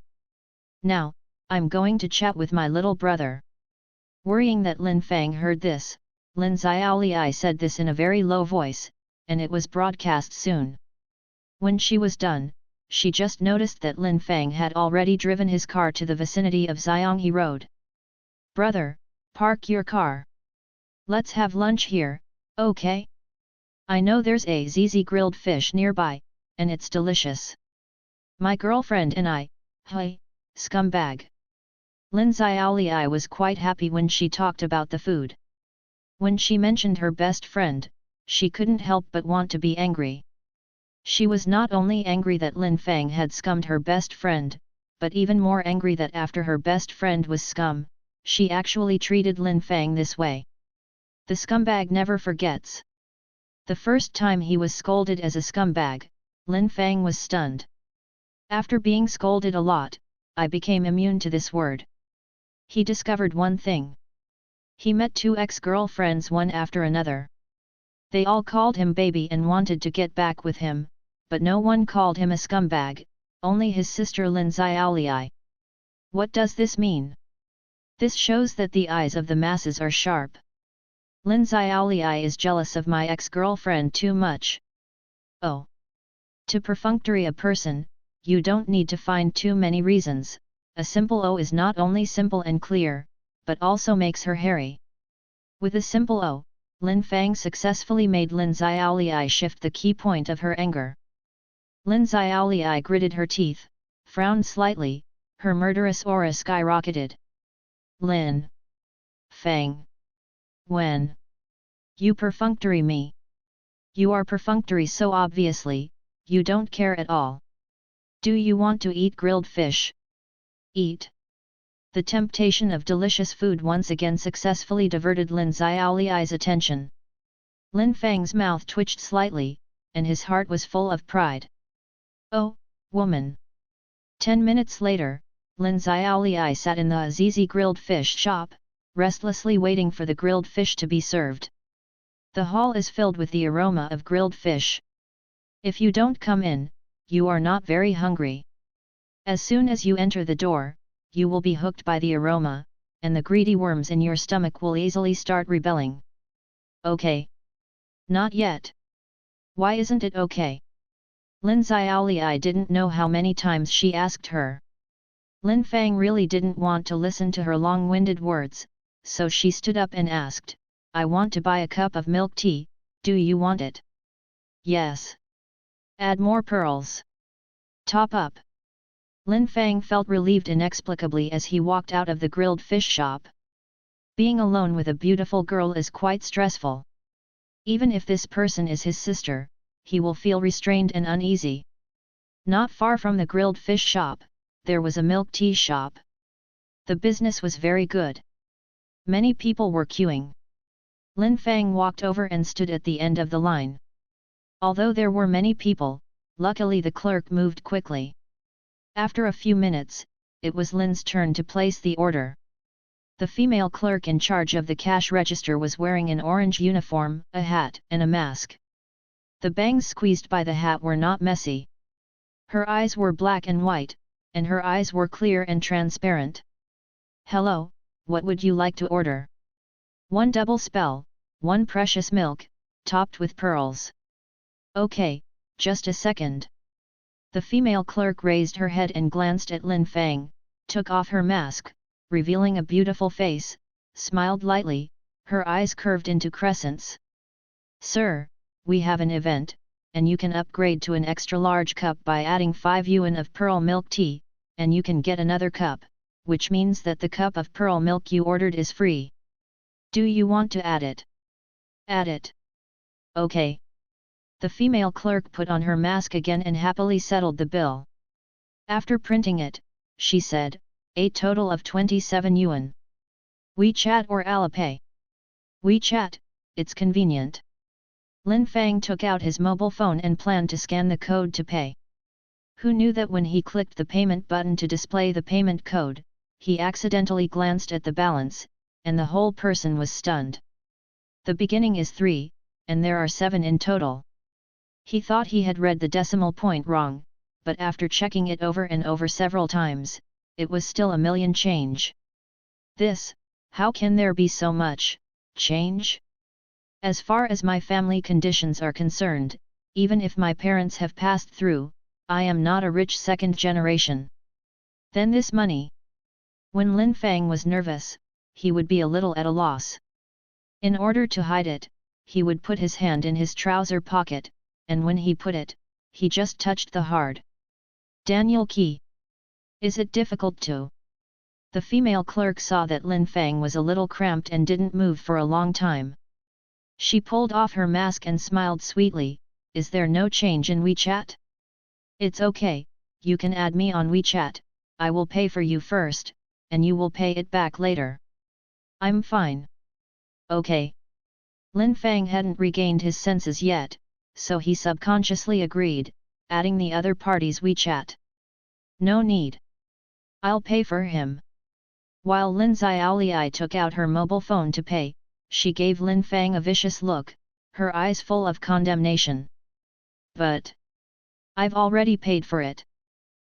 Now, I'm going to chat with my little brother." Worrying that Lin Fang heard this, Lin Xiaoliai said this in a very low voice, and it was broadcast soon. When she was done, she just noticed that Lin Fang had already driven his car to the vicinity of Xianghe Road. "Brother, park your car. Let's have lunch here, okay? I know there's a ZZ grilled fish nearby, and it's delicious. My girlfriend and I, hey, scumbag." Lin Xiaoliai was quite happy when she talked about the food. When she mentioned her best friend, she couldn't help but want to be angry. She was not only angry that Lin Fang had scummed her best friend, but even more angry that after her best friend was scum, she actually treated Lin Fang this way. The scumbag never forgets. The first time he was scolded as a scumbag, Lin Fang was stunned. After being scolded a lot, I became immune to this word. He discovered one thing. He met 2 ex-girlfriends one after another. They all called him baby and wanted to get back with him, but no one called him a scumbag, only his sister Lin Xiaoliai. What does this mean? This shows that the eyes of the masses are sharp. Lin Xiaoliai is jealous of my ex-girlfriend too much. Oh! To perfunctory a person, you don't need to find too many reasons. A simple O is not only simple and clear, but also makes her hairy. With a simple O, Lin Fang successfully made Lin Xiaoliai shift the key point of her anger. Lin Xiaoliai gritted her teeth, frowned slightly, her murderous aura skyrocketed. Lin Fang. When you perfunctory me. You are perfunctory so obviously, you don't care at all. Do you want to eat grilled fish? Eat. The temptation of delicious food once again successfully diverted Lin Xiaoli's attention. Lin Fang's mouth twitched slightly, and his heart was full of pride. Oh, woman! 10 minutes later, Lin Xiaoli sat in the Azizi grilled fish shop, restlessly waiting for the grilled fish to be served. The hall is filled with the aroma of grilled fish. If you don't come in, you are not very hungry. As soon as you enter the door, you will be hooked by the aroma, and the greedy worms in your stomach will easily start rebelling. Okay. Not yet. Why isn't it okay? Lin Xiaoli didn't know how many times she asked her. Lin Fang really didn't want to listen to her long-winded words, so she stood up and asked, I want to buy a cup of milk tea, do you want it? Yes. Add more pearls. Top up. Lin Fang felt relieved inexplicably as he walked out of the grilled fish shop. Being alone with a beautiful girl is quite stressful. Even if this person is his sister, he will feel restrained and uneasy. Not far from the grilled fish shop, there was a milk tea shop. The business was very good. Many people were queuing. Lin Fang walked over and stood at the end of the line. Although there were many people, luckily the clerk moved quickly. After a few minutes, it was Lin's turn to place the order. The female clerk in charge of the cash register was wearing an orange uniform, a hat and a mask. The bangs squeezed by the hat were not messy. Her eyes were black and white, and her eyes were clear and transparent. Hello, what would you like to order? One double spell, one precious milk, topped with pearls. Okay, just a second. The female clerk raised her head and glanced at Lin Fang, took off her mask, revealing a beautiful face, smiled lightly, her eyes curved into crescents. Sir, we have an event, and you can upgrade to an extra large cup by adding 5 yuan of pearl milk tea, and you can get another cup, which means that the cup of pearl milk you ordered is free. Do you want to add it? Add it. Okay. The female clerk put on her mask again and happily settled the bill. After printing it, she said, a total of 27 yuan. WeChat or Alipay? WeChat, it's convenient. Lin Fang took out his mobile phone and planned to scan the code to pay. Who knew that when he clicked the payment button to display the payment code, he accidentally glanced at the balance, and the whole person was stunned. The beginning is 3, and there are 7 in total. He thought he had read the decimal point wrong, but after checking it over and over several times, it was still a million change. How can there be so much change? As far as my family conditions are concerned, even if my parents have passed through, I am not a rich second generation. Then this money. When Lin Fang was nervous, he would be a little at a loss. In order to hide it, he would put his hand in his trouser pocket, and when he put it, he just touched the hard Daniel key. Is it difficult to? The female clerk saw that Lin Fang was a little cramped and didn't move for a long time. She pulled off her mask and smiled sweetly, is there no change in WeChat? It's okay, you can add me on WeChat, I will pay for you first, and you will pay it back later. I'm fine. Okay. Lin Fang hadn't regained his senses yet, so he subconsciously agreed, adding the other party's WeChat. No need. I'll pay for him. While Lin Xiaoli took out her mobile phone to pay, she gave Lin Fang a vicious look, her eyes full of condemnation. But I've already paid for it.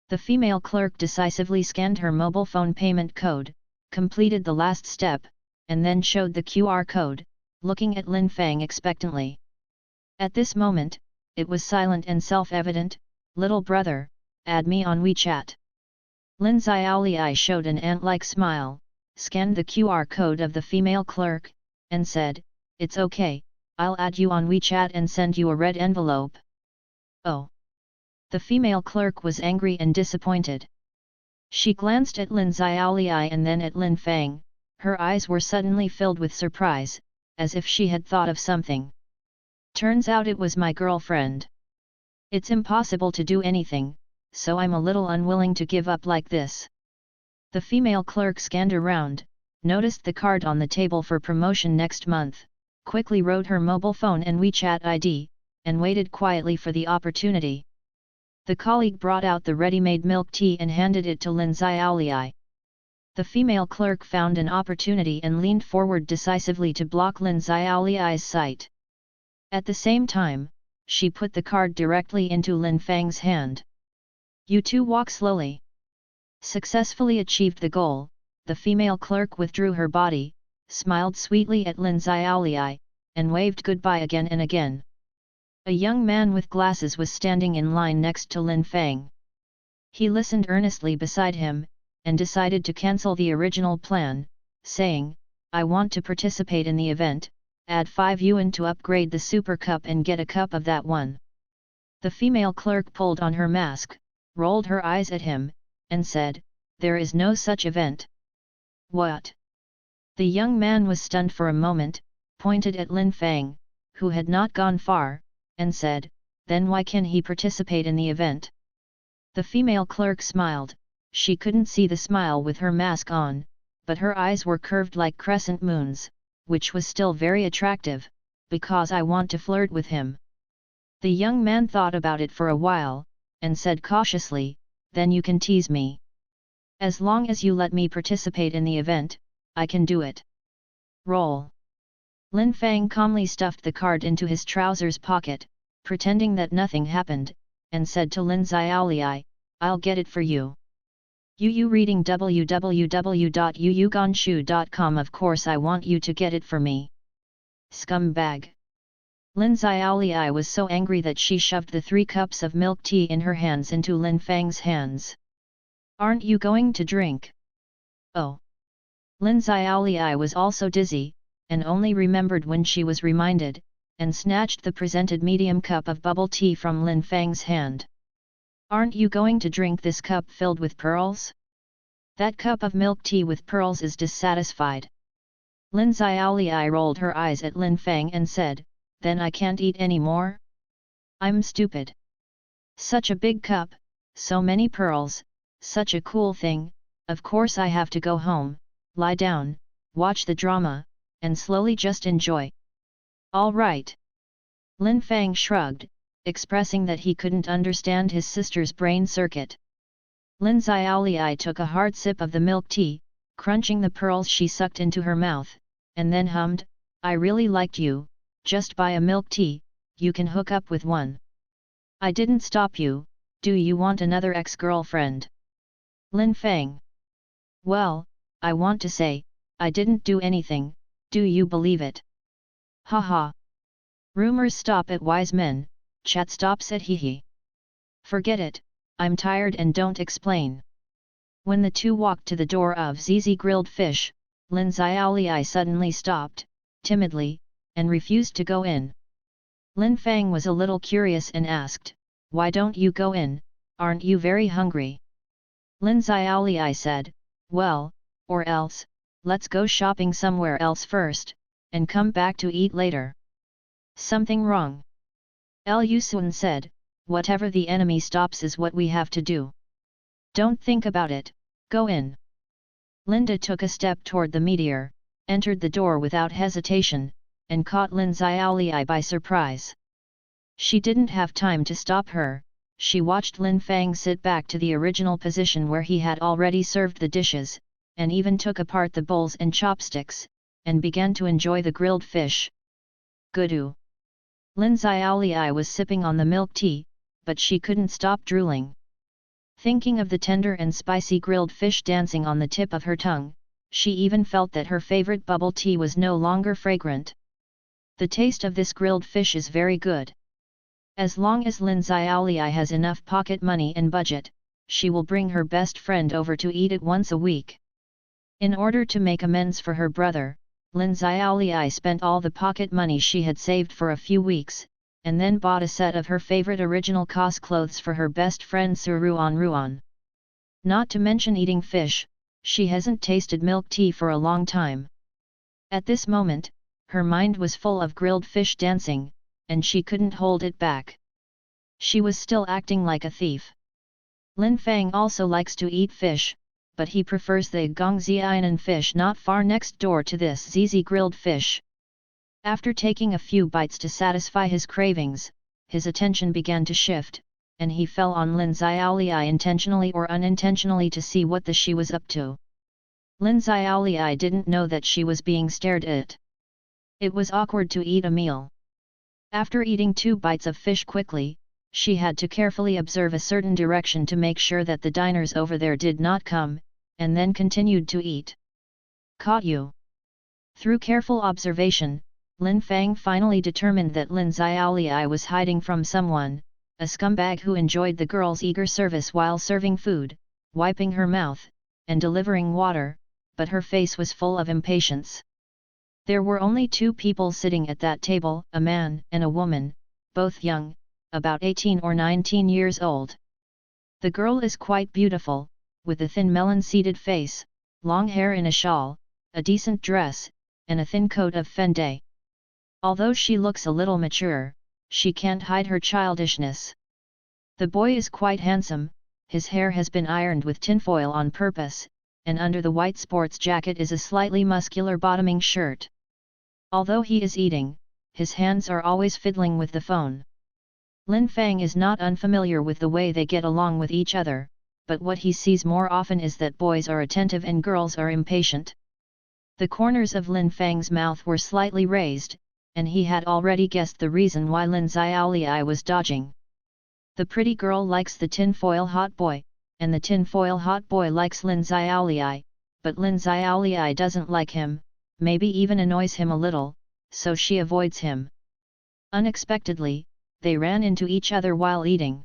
The female clerk decisively scanned her mobile phone payment code, completed the last step, and then showed the QR code, looking at Lin Fang expectantly. At this moment, it was silent and self-evident, little brother, add me on WeChat. Lin Xiaoli showed an ant-like smile, scanned the QR code of the female clerk, and said, it's okay, I'll add you on WeChat and send you a red envelope. Oh. The female clerk was angry and disappointed. She glanced at Lin Xiaoliai and then at Lin Fang. Her eyes were suddenly filled with surprise, as if she had thought of something. Turns out it was my girlfriend. It's impossible to do anything, so I'm a little unwilling to give up like this. The female clerk scanned around, noticed the card on the table for promotion next month, quickly wrote her mobile phone and WeChat ID, and waited quietly for the opportunity. The colleague brought out the ready-made milk tea and handed it to Lin Xiaoliai. The female clerk found an opportunity and leaned forward decisively to block Lin Xiaoliai's sight. At the same time, she put the card directly into Lin Fang's hand. You two walk slowly. Successfully achieved the goal, the female clerk withdrew her body, smiled sweetly at Lin Xiaoliai, and waved goodbye again and again. A young man with glasses was standing in line next to Lin Fang. He listened earnestly beside him, and decided to cancel the original plan, saying, I want to participate in the event, add 5 yuan to upgrade the super cup and get a cup of that one. The female clerk pulled on her mask, rolled her eyes at him, and said, there is no such event. What? The young man was stunned for a moment, pointed at Lin Fang, who had not gone far, and said, then why can he participate in the event? The female clerk smiled. She couldn't see the smile with her mask on, but her eyes were curved like crescent moons, which was still very attractive, because I want to flirt with him. The young man thought about it for a while, and said cautiously, then you can tease me. As long as you let me participate in the event, I can do it. Roll. Lin Fang calmly stuffed the card into his trousers pocket, pretending that nothing happened, and said to Lin Xiaoliai, I'll get it for you. You reading www.yuyuganshu.com. Of course I want you to get it for me. Scumbag. Lin Xiaoliai was so angry that she shoved the 3 cups of milk tea in her hands into Lin Fang's hands. Aren't you going to drink? Oh. Lin Xiaoliai was also dizzy, and only remembered when she was reminded, and snatched the presented medium cup of bubble tea from Lin Fang's hand. Aren't you going to drink this cup filled with pearls? That cup of milk tea with pearls is dissatisfied. Lin Xiaoliai rolled her eyes at Lin Fang and said, then I can't eat any more? I'm stupid. Such a big cup, so many pearls, such a cool thing, of course I have to go home, lie down, watch the drama, and slowly just enjoy. All right. Lin Fang shrugged, expressing that he couldn't understand his sister's brain circuit. Lin Xiaoliai took a hard sip of the milk tea, crunching the pearls she sucked into her mouth, and then hummed, I really liked you, just buy a milk tea, you can hook up with one. I didn't stop you, do you want another ex-girlfriend? Lin Fang. Well, I want to say, I didn't do anything, do you believe it? Haha. Rumors stop at wise men, chat stops at hee. Forget it, I'm tired and don't explain. When the two walked to the door of Zizi Grilled Fish, Lin Xiaoliai suddenly stopped, timidly, and refused to go in. Lin Fang was a little curious and asked, why don't you go in, aren't you very hungry? Lin Xiaoliai said, well, or else, let's go shopping somewhere else first, and come back to eat later. Something wrong? Lu Sun said, whatever the enemy stops is what we have to do. Don't think about it, go in. Linda took a step toward the meteor, entered the door without hesitation, and caught Lin Xiaoliai by surprise. She didn't have time to stop her, she watched Lin Fang sit back to the original position where he had already served the dishes, and even took apart the bowls and chopsticks, and began to enjoy the grilled fish. Goodoo! Lin Xiaoliai was sipping on the milk tea, but she couldn't stop drooling. Thinking of the tender and spicy grilled fish dancing on the tip of her tongue, she even felt that her favorite bubble tea was no longer fragrant. The taste of this grilled fish is very good. As long as Lin Xiaoliai has enough pocket money and budget, she will bring her best friend over to eat it once a week. In order to make amends for her brother, Lin Xiaoliai spent all the pocket money she had saved for a few weeks, and then bought a set of her favorite original COS clothes for her best friend Su Ruan Ruan. Not to mention eating fish, she hasn't tasted milk tea for a long time. At this moment, her mind was full of grilled fish dancing, and she couldn't hold it back. She was still acting like a thief. Lin Fang also likes to eat fish, but he prefers the Gongxianan fish not far next door to this ZZ grilled fish. After taking a few bites to satisfy his cravings, his attention began to shift, and he fell on Lin Xiaoliai intentionally or unintentionally to see what she was up to. Lin Xiaoliai didn't know that she was being stared at. It was awkward to eat a meal. After eating 2 bites of fish quickly, she had to carefully observe a certain direction to make sure that the diners over there did not come, and then continued to eat. Caught you! Through careful observation, Lin Fang finally determined that Lin Xiaoliai was hiding from someone, a scumbag who enjoyed the girl's eager service while serving food, wiping her mouth, and delivering water, but her face was full of impatience. There were only 2 people sitting at that table, a man and a woman, both young, about 18 or 19 years old. The girl is quite beautiful, with a thin melon-seeded face, long hair in a shawl, a decent dress, and a thin coat of fende. Although she looks a little mature, she can't hide her childishness. The boy is quite handsome, his hair has been ironed with tinfoil on purpose, and under the white sports jacket is a slightly muscular bottoming shirt. Although he is eating, his hands are always fiddling with the phone. Lin Fang is not unfamiliar with the way they get along with each other, but what he sees more often is that boys are attentive and girls are impatient. The corners of Lin Fang's mouth were slightly raised, and he had already guessed the reason why Lin Xiaoliai was dodging. The pretty girl likes the tinfoil hot boy, and the tinfoil hot boy likes Lin Xiaoliai, but Lin Xiaoliai doesn't like him, maybe even annoys him a little, so she avoids him. Unexpectedly, they ran into each other while eating.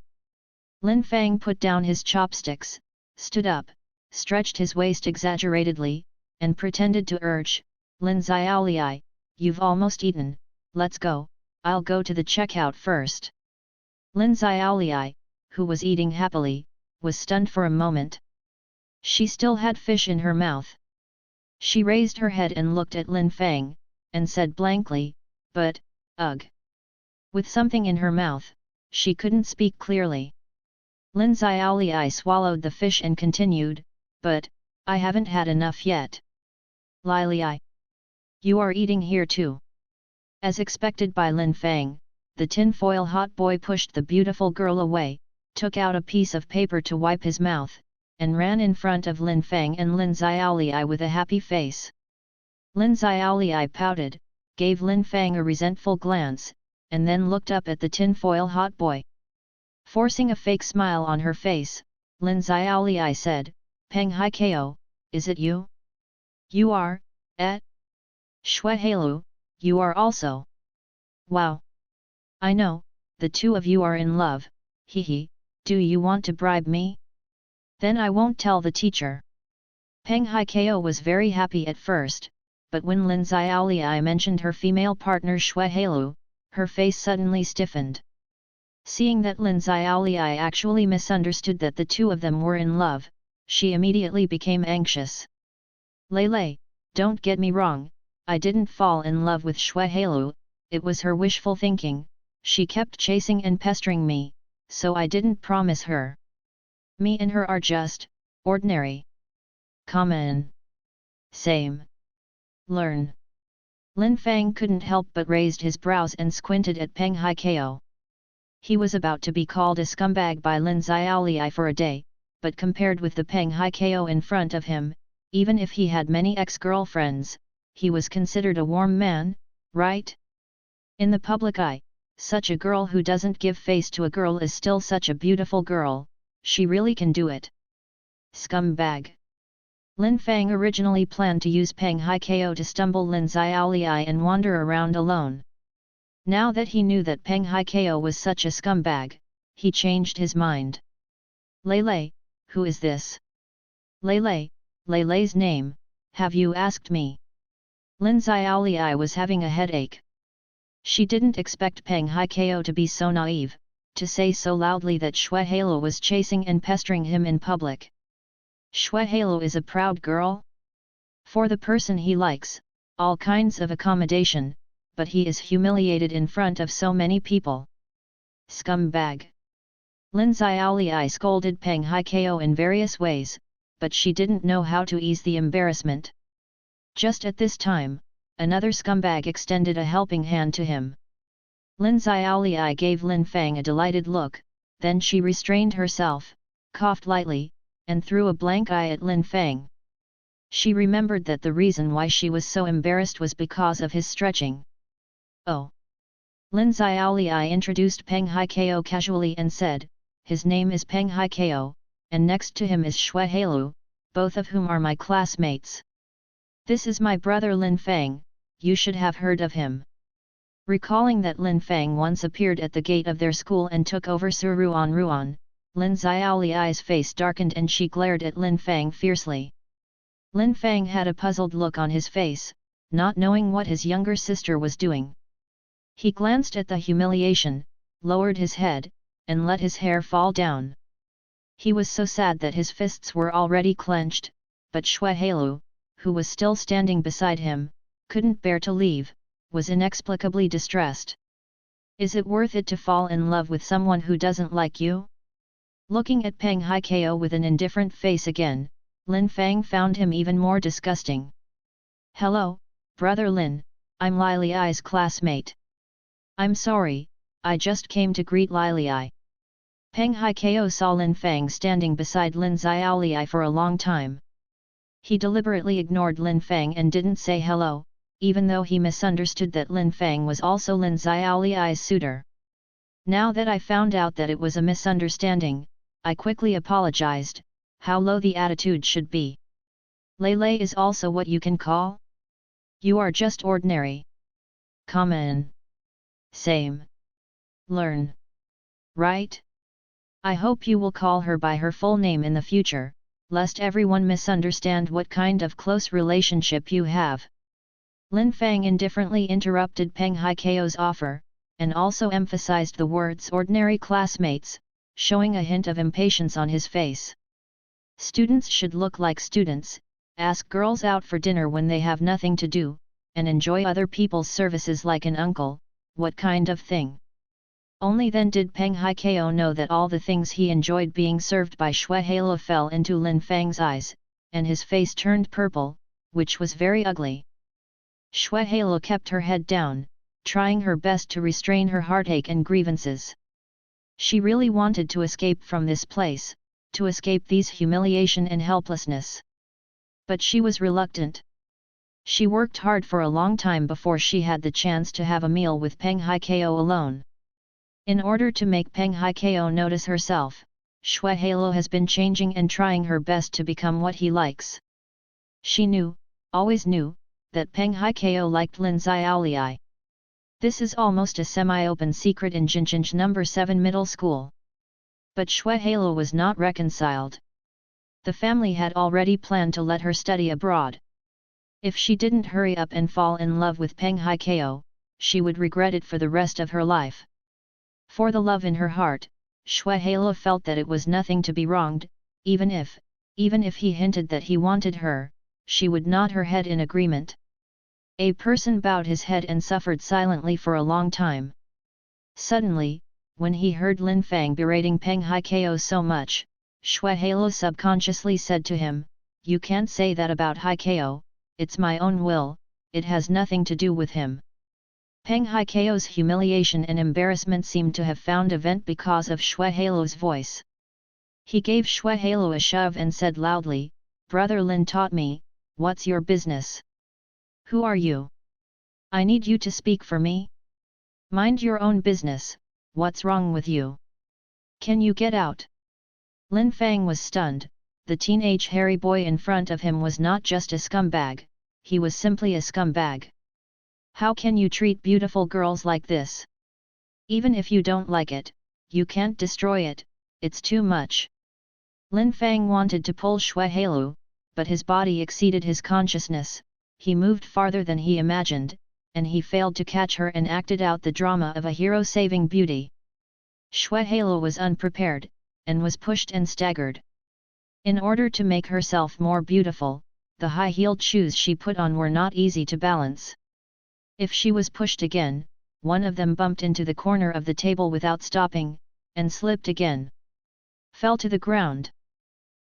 Lin Fang put down his chopsticks, stood up, stretched his waist exaggeratedly, and pretended to urge, Lin Xiaoliai, you've almost eaten, let's go, I'll go to the checkout first. Lin Xiaoliai, who was eating happily, was stunned for a moment. She still had fish in her mouth. She raised her head and looked at Lin Fang, and said blankly, but, ugh. With something in her mouth, she couldn't speak clearly. Lin Xiaoliai swallowed the fish and continued, but, I haven't had enough yet. Liliai. You are eating here too. As expected by Lin Fang, the tinfoil hot boy pushed the beautiful girl away, took out a piece of paper to wipe his mouth, and ran in front of Lin Fang and Lin Xiaoliai with a happy face. Lin Xiaoliai pouted, gave Lin Fang a resentful glance, and then looked up at the tinfoil hot boy. Forcing a fake smile on her face, Lin Xiaoliai said, Peng Hai Ko, is it you? You are, eh? Shui Heilu, you are also. Wow! I know, the 2 of you are in love, hee, do you want to bribe me? Then I won't tell the teacher. Peng Hai Ko was very happy at first, but when Lin Xiaoliai mentioned her female partner Shui Heilu, her face suddenly stiffened. Seeing that Lin Xiaoliai actually misunderstood that the 2 of them were in love, she immediately became anxious. Lei, don't get me wrong, I didn't fall in love with Shui Heilu, it was her wishful thinking, she kept chasing and pestering me, so I didn't promise her. Me and her are just, ordinary. Common. Same. Learn. Lin Fang couldn't help but raised his brows and squinted at Peng Hai Ko. He was about to be called a scumbag by Lin Xiaoliai for a day, but compared with the Peng Hai Ko in front of him, even if he had many ex-girlfriends, he was considered a warm man, right? In the public eye, such a girl who doesn't give face to a girl is still such a beautiful girl, she really can do it. Scumbag. Lin Fang originally planned to use Peng Hai Ko to stumble Lin Xiaoliai and wander around alone. Now that he knew that Peng Hai Ko was such a scumbag, he changed his mind. Lei, who is this? Lei's name, have you asked me? Lin Xiaoliai was having a headache. She didn't expect Peng Haikao to be so naive, to say so loudly that Xue Halo was chasing and pestering him in public. Xue Halo is a proud girl. For the person he likes, all kinds of accommodation, but he is humiliated in front of so many people. Scumbag. Lin Xiaoliai scolded Peng Haikao in various ways, but she didn't know how to ease the embarrassment. Just at this time, another scumbag extended a helping hand to him. Lin Xiaoliai gave Lin Fang a delighted look, then she restrained herself, coughed lightly, and threw a blank eye at Lin Fang. She remembered that the reason why she was so embarrassed was because of his stretching. Oh! Lin Xiaoliai introduced Peng Haikao casually and said, "His name is Peng Haikao, and next to him is Xue Halo, both of whom are my classmates. This is my brother Lin Fang, you should have heard of him." Recalling that Lin Fang once appeared at the gate of their school and took over Su Ruan, Lin Xiaoliai's face darkened and she glared at Lin Fang fiercely. Lin Fang had a puzzled look on his face, not knowing what his younger sister was doing. He glanced at the humiliation, lowered his head, and let his hair fall down. He was so sad that his fists were already clenched, but Xue Halo, who was still standing beside him, couldn't bear to leave, was inexplicably distressed. "Is it worth it to fall in love with someone who doesn't like you?" Looking at Peng Haikao with an indifferent face again, Lin Fang found him even more disgusting. "Hello, brother Lin, I'm Liliai's classmate. I'm sorry, I just came to greet Liliai." Peng Haikao saw Lin Fang standing beside Lin Xiaoliai for a long time. He deliberately ignored Lin Fang and didn't say hello, even though he misunderstood that Lin Fang was also Lin Xiaoliai's suitor. "Now that I found out that it was a misunderstanding, I quickly apologized. How low the attitude should be. Lei is also what you can call? You are just ordinary. Common. Same. Learn. Right? I hope you will call her by her full name in the future, lest everyone misunderstand what kind of close relationship you have." Lin Fang indifferently interrupted Peng Haikao's offer, and also emphasized the words ordinary classmates, showing a hint of impatience on his face. Students should look like students, ask girls out for dinner when they have nothing to do, and enjoy other people's services like an uncle. What kind of thing? Only then did Peng Haikao know that all the things he enjoyed being served by Xue Halo fell into Lin Fang's eyes, and his face turned purple, which was very ugly. Xue Halo kept her head down, trying her best to restrain her heartache and grievances. She really wanted to escape from this place, to escape these humiliation and helplessness. But she was reluctant. She worked hard for a long time before she had the chance to have a meal with Peng Haikao alone. In order to make Peng Haikao notice herself, Xue Halo has been changing and trying her best to become what he likes. She knew, always knew, that Peng Haikao liked Lin Xiaoliai. This is almost a semi-open secret in Jinjinj No. 7 middle school. But Xue Halo was not reconciled. The family had already planned to let her study abroad. If she didn't hurry up and fall in love with Peng Haikao, she would regret it for the rest of her life. For the love in her heart, Xue Halo felt that it was nothing to be wronged, even if he hinted that he wanted her, she would nod her head in agreement. A person bowed his head and suffered silently for a long time. Suddenly, when he heard Lin Fang berating Peng Haikao so much, Xue Halo subconsciously said to him, "You can't say that about Haikao, it's my own will, it has nothing to do with him." Peng Haikao's humiliation and embarrassment seemed to have found a vent because of Xue Halo's voice. He gave Xue Halo a shove and said loudly, "Brother Lin taught me, what's your business? Who are you? I need you to speak for me? Mind your own business, what's wrong with you? Can you get out?" Lin Fang was stunned. The teenage hairy boy in front of him was not just a scumbag, he was simply a scumbag. How can you treat beautiful girls like this? Even if you don't like it, you can't destroy it, it's too much. Lin Fang wanted to pull Xue Halo, but his body exceeded his consciousness, he moved farther than he imagined, and he failed to catch her and acted out the drama of a hero saving beauty. Shuehalo was unprepared, and was pushed and staggered. In order to make herself more beautiful, the high-heeled shoes she put on were not easy to balance. If she was pushed again, one of them bumped into the corner of the table without stopping, and slipped again. Fell to the ground.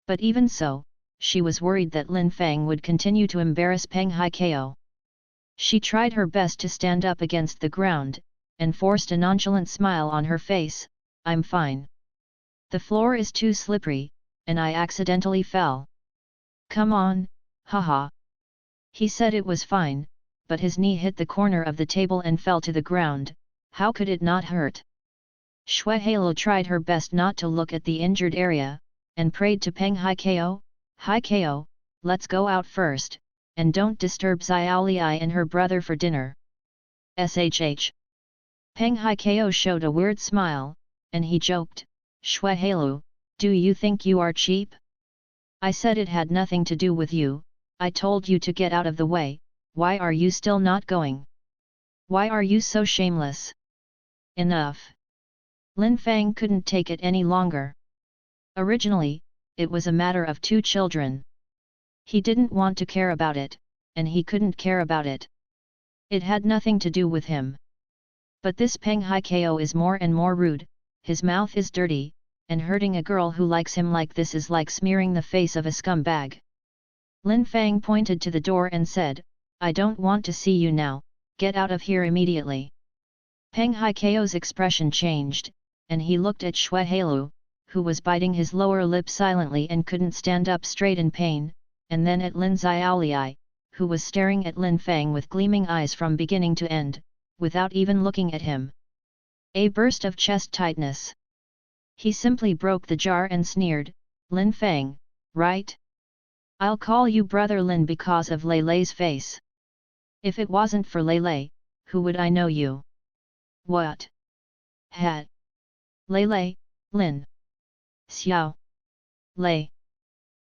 But even so, she was worried that Lin Fang would continue to embarrass Peng Haikao. She tried her best to stand up against the ground, and forced a nonchalant smile on her face. "I'm fine. The floor is too slippery, and I accidentally fell." "Come on, haha." He said it was fine, but his knee hit the corner of the table and fell to the ground. How could it not hurt? Shuehalo tried her best not to look at the injured area, and prayed to Peng Haikao, "Haikao, let's go out first, and don't disturb Xiaoliai and her brother for dinner." Shh. Peng Haikao showed a weird smile, and he joked, "Shuehalo, do you think you are cheap? I said it had nothing to do with you. I told you to get out of the way. Why are you still not going? Why are you so shameless?" Enough. Lin Fang couldn't take it any longer. Originally, it was a matter of 2 children. He didn't want to care about it, and he couldn't care about it. It had nothing to do with him. But this Peng Haikao is more and more rude, his mouth is dirty, and hurting a girl who likes him like this is like smearing the face of a scumbag. Lin Fang pointed to the door and said, "I don't want to see you now, get out of here immediately." Peng Haikao's expression changed, and he looked at Shuehalo, who was biting his lower lip silently and couldn't stand up straight in pain, and then at Lin Xiaoliai, who was staring at Lin Fang with gleaming eyes from beginning to end, without even looking at him. A burst of chest tightness. He simply broke the jar and sneered, "Lin Fang, right? I'll call you Brother Lin because of Lei Lei's face. If it wasn't for Lei Lei, who would I know you?" "What? Hat? Lei Lei, Lin. Xiao. Lei."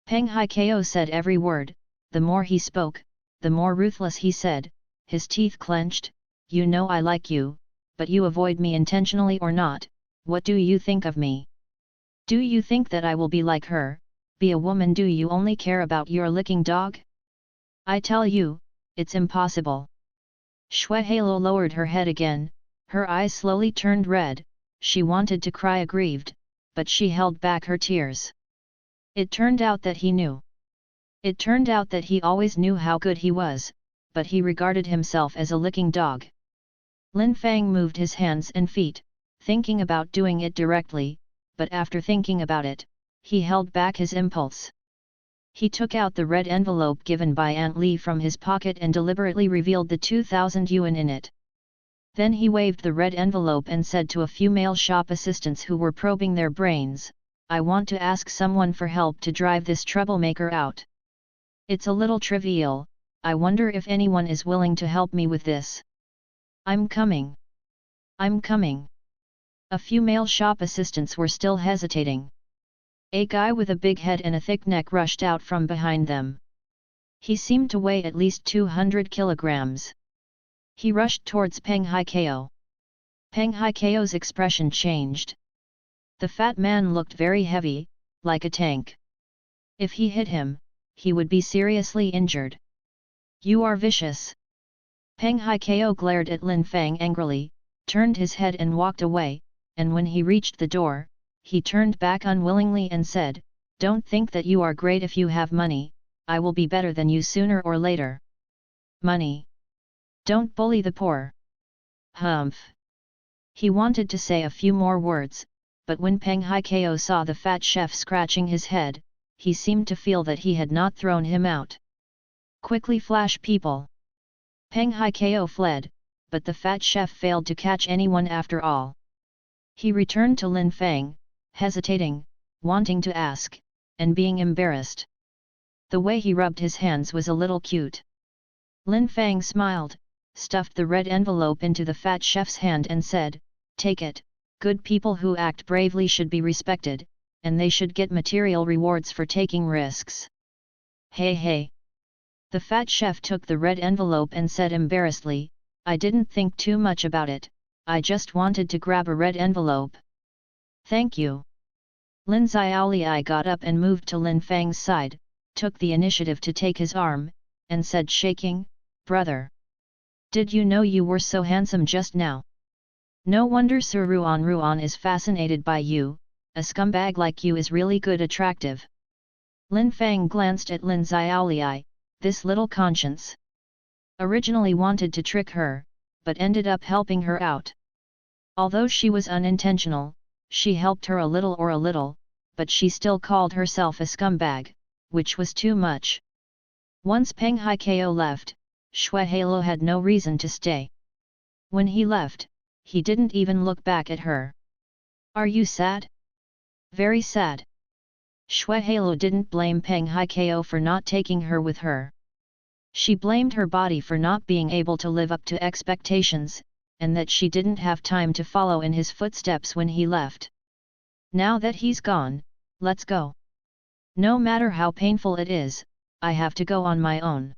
Peng Haikao said every word. The more he spoke, the more ruthless he said, his teeth clenched, "You know I like you, but you avoid me intentionally or not. What do you think of me? Do you think that I will be like her, be a woman? Do you only care about your licking dog? I tell you, it's impossible." Shuehalo lowered her head again, her eyes slowly turned red, she wanted to cry aggrieved, but she held back her tears. It turned out that he knew. It turned out that he always knew how good he was, but he regarded himself as a licking dog. Lin Fang moved his hands and feet, thinking about doing it directly, but after thinking about it, he held back his impulse. He took out the red envelope given by Aunt Li from his pocket and deliberately revealed the 2,000 yuan in it. Then he waved the red envelope and said to a few male shop assistants who were probing their brains, "I want to ask someone for help to drive this troublemaker out. It's a little trivial, I wonder if anyone is willing to help me with this." "I'm coming. I'm coming." A few male shop assistants were still hesitating. A guy with a big head and a thick neck rushed out from behind them. He seemed to weigh at least 200 kilograms. He rushed towards Peng Haikao. Peng Haikao's expression changed. The fat man looked very heavy, like a tank. If he hit him, he would be seriously injured. "You are vicious." Peng Haikao glared at Lin Fang angrily, turned his head and walked away, and when he reached the door, he turned back unwillingly and said, "Don't think that you are great if you have money, I will be better than you sooner or later." "Money? Don't bully the poor." "Humph." He wanted to say a few more words, but when Peng Haikao saw the fat chef scratching his head, he seemed to feel that he had not thrown him out. "Quickly flash people." Peng Haikao fled, but the fat chef failed to catch anyone after all. He returned to Lin Fang, hesitating, wanting to ask, and being embarrassed. The way he rubbed his hands was a little cute. Lin Fang smiled, stuffed the red envelope into the fat chef's hand and said, "Take it, good people who act bravely should be respected, and they should get material rewards for taking risks." "Hey hey." The fat chef took the red envelope and said embarrassedly, I didn't think too much about it, I just wanted to grab a red envelope. Thank you. Lin Xiaoliai got up and moved to Lin Fang's side, took the initiative to take his arm, and said shaking, "Brother. Did you know you were so handsome just now? No wonder Sir Ruan is fascinated by you, a scumbag like you is really good attractive." Lin Fang glanced at Lin Xiaoliai, this little conscience. Originally wanted to trick her, but ended up helping her out. Although she was unintentional, she helped her a little, but she still called herself a scumbag, which was too much. Once Peng Haikao left, Shuehalo had no reason to stay. When he left, he didn't even look back at her. "Are you sad?" "Very sad." Shuehalo didn't blame Peng Haikao for not taking her with her. She blamed her body for not being able to live up to expectations, and that she didn't have time to follow in his footsteps when he left. "Now that he's gone, let's go. No matter how painful it is, I have to go on my own."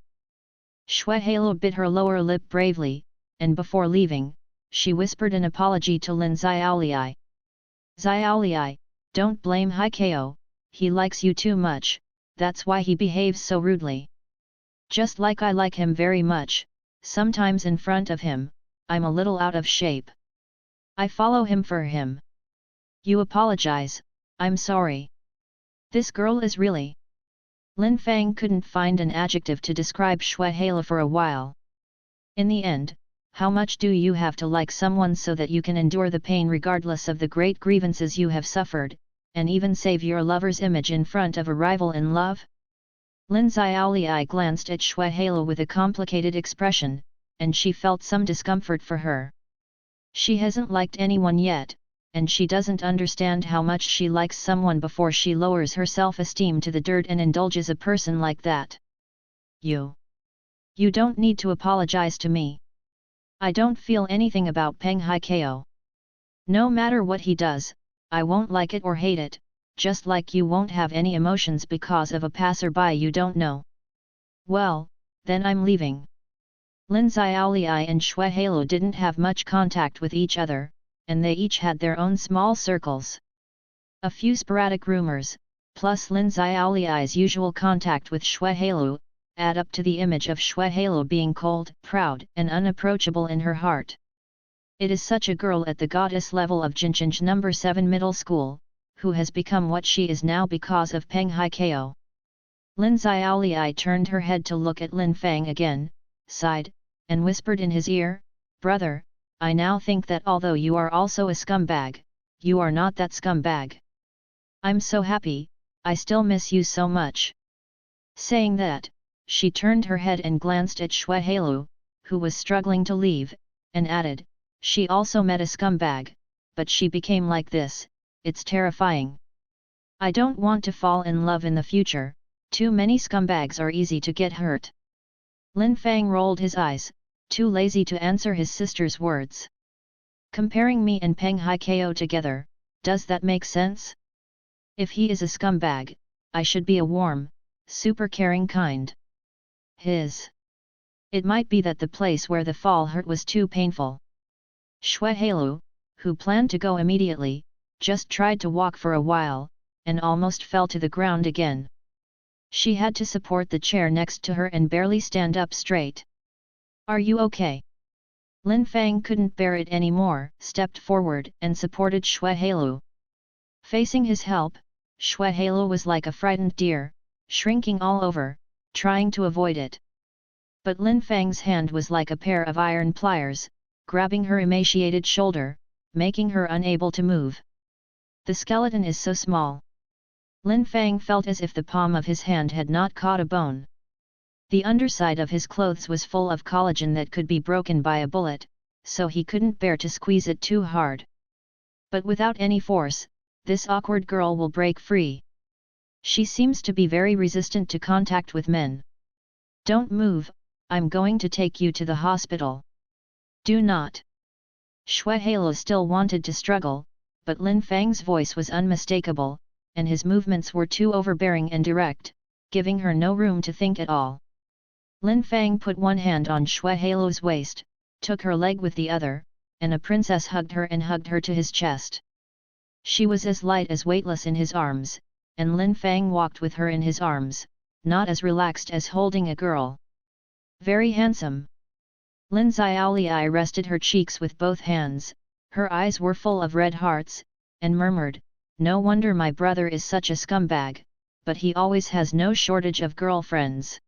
Shuehalo bit her lower lip bravely, and before leaving, she whispered an apology to Lin Xiaoliai. "Xiaoliai, don't blame Haikao, he likes you too much, that's why he behaves so rudely. Just like I like him very much, sometimes in front of him, I'm a little out of shape. I follow him for him." "You apologize, I'm sorry. This girl is really..." Lin Fang couldn't find an adjective to describe Shuehalo for a while. In the end, how much do you have to like someone so that you can endure the pain regardless of the great grievances you have suffered, and even save your lover's image in front of a rival in love? Lin Xiaoliai glanced at Shuehalo with a complicated expression, and she felt some discomfort for her. She hasn't liked anyone yet, and she doesn't understand how much she likes someone before she lowers her self-esteem to the dirt and indulges a person like that. You don't need to apologize to me. I don't feel anything about Peng Haikao. No matter what he does, I won't like it or hate it, just like you won't have any emotions because of a passerby you don't know." "Well, then I'm leaving." Lin Xiaoliai and Shuehalo didn't have much contact with each other, and they each had their own small circles. A few sporadic rumors, plus Lin Xiaoliai's usual contact with Shuehalo, add up to the image of Shuehalo being cold, proud, and unapproachable in her heart. It is such a girl at the goddess level of Jinjinj No. 7 middle school, who has become what she is now because of Peng Haikao. Lin Xiaoliai turned her head to look at Lin Fang again, sighed, and whispered in his ear, "Brother, I now think that although you are also a scumbag, you are not that scumbag. I'm so happy, I still miss you so much." Saying that, she turned her head and glanced at Shuehalo, who was struggling to leave, and added, "She also met a scumbag, but she became like this, it's terrifying. I don't want to fall in love in the future, too many scumbags are easy to get hurt." Lin Fang rolled his eyes, too lazy to answer his sister's words. "Comparing me and Peng Haikao together, does that make sense? If he is a scumbag, I should be a warm, super caring kind. It might be that the place where the fall hurt was too painful." Shuehalo, who planned to go immediately, just tried to walk for a while, and almost fell to the ground again. She had to support the chair next to her and barely stand up straight. "Are you okay?" Lin Fang couldn't bear it anymore, stepped forward and supported Shuehalo. Facing his help, Shuehalo was like a frightened deer, shrinking all over, trying to avoid it. But Lin Fang's hand was like a pair of iron pliers, grabbing her emaciated shoulder, making her unable to move. The skeleton is so small. Lin Fang felt as if the palm of his hand had not caught a bone. The underside of his clothes was full of collagen that could be broken by a bullet, so he couldn't bear to squeeze it too hard. But without any force, this awkward girl will break free. She seems to be very resistant to contact with men. "Don't move, I'm going to take you to the hospital." "Do not." Shuehalo still wanted to struggle, but Lin Fang's voice was unmistakable, and his movements were too overbearing and direct, giving her no room to think at all. Lin Fang put one hand on Shuehalo's waist, took her leg with the other, and a princess hugged her and hugged her to his chest. She was as light as weightless in his arms, and Lin Fang walked with her in his arms, not as relaxed as holding a girl. Very handsome. Lin Xiaoliai rested her cheeks with both hands, her eyes were full of red hearts, and murmured, "No wonder my brother is such a scumbag, but he always has no shortage of girlfriends.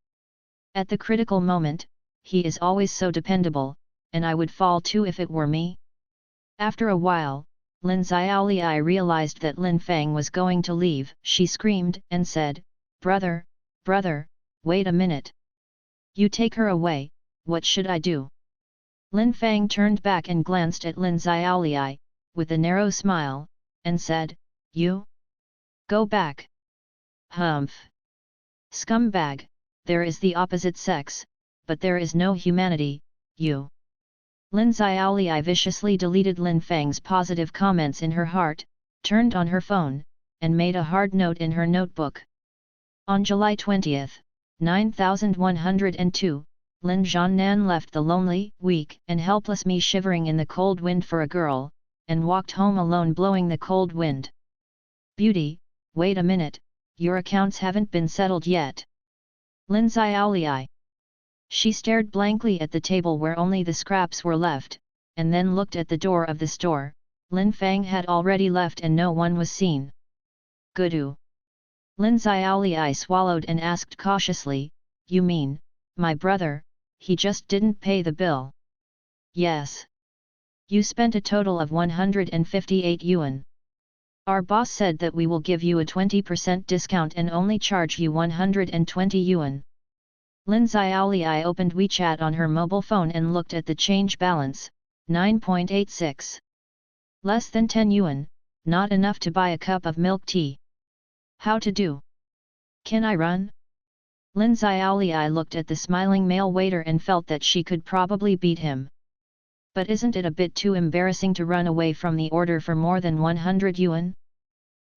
At the critical moment, he is always so dependable, and I would fall too if it were me." After a while, Lin Xiaoliai realized that Lin Fang was going to leave. She screamed and said, "Brother, brother, wait a minute. You take her away, what should I do?" Lin Fang turned back and glanced at Lin Xiaoliai, with a narrow smile, and said, "You? Go back. Humph. Scumbag, there is the opposite sex, but there is no humanity, you." Lin Xiaoliai viciously deleted Lin Fang's positive comments in her heart, turned on her phone, and made a hard note in her notebook. On July 20, 9102, Lin Zhannan left the lonely, weak and helpless me shivering in the cold wind for a girl, and walked home alone blowing the cold wind. "Beauty, wait a minute, your accounts haven't been settled yet." Lin Xiaoliai. She stared blankly at the table where only the scraps were left, and then looked at the door of the store. Lin Fang had already left and no one was seen. "Goodoo." Lin Xiaoliai swallowed and asked cautiously, "You mean, my brother, he just didn't pay the bill?" "Yes. You spent a total of 158 yuan. Our boss said that we will give you a 20% discount and only charge you 120 yuan. Lin Xiaoliai opened WeChat on her mobile phone and looked at the change balance, 9.86. Less than 10 yuan, not enough to buy a cup of milk tea. How to do? Can I run? Lin Xiaoliai looked at the smiling male waiter and felt that she could probably beat him. But isn't it a bit too embarrassing to run away from the order for more than 100 yuan?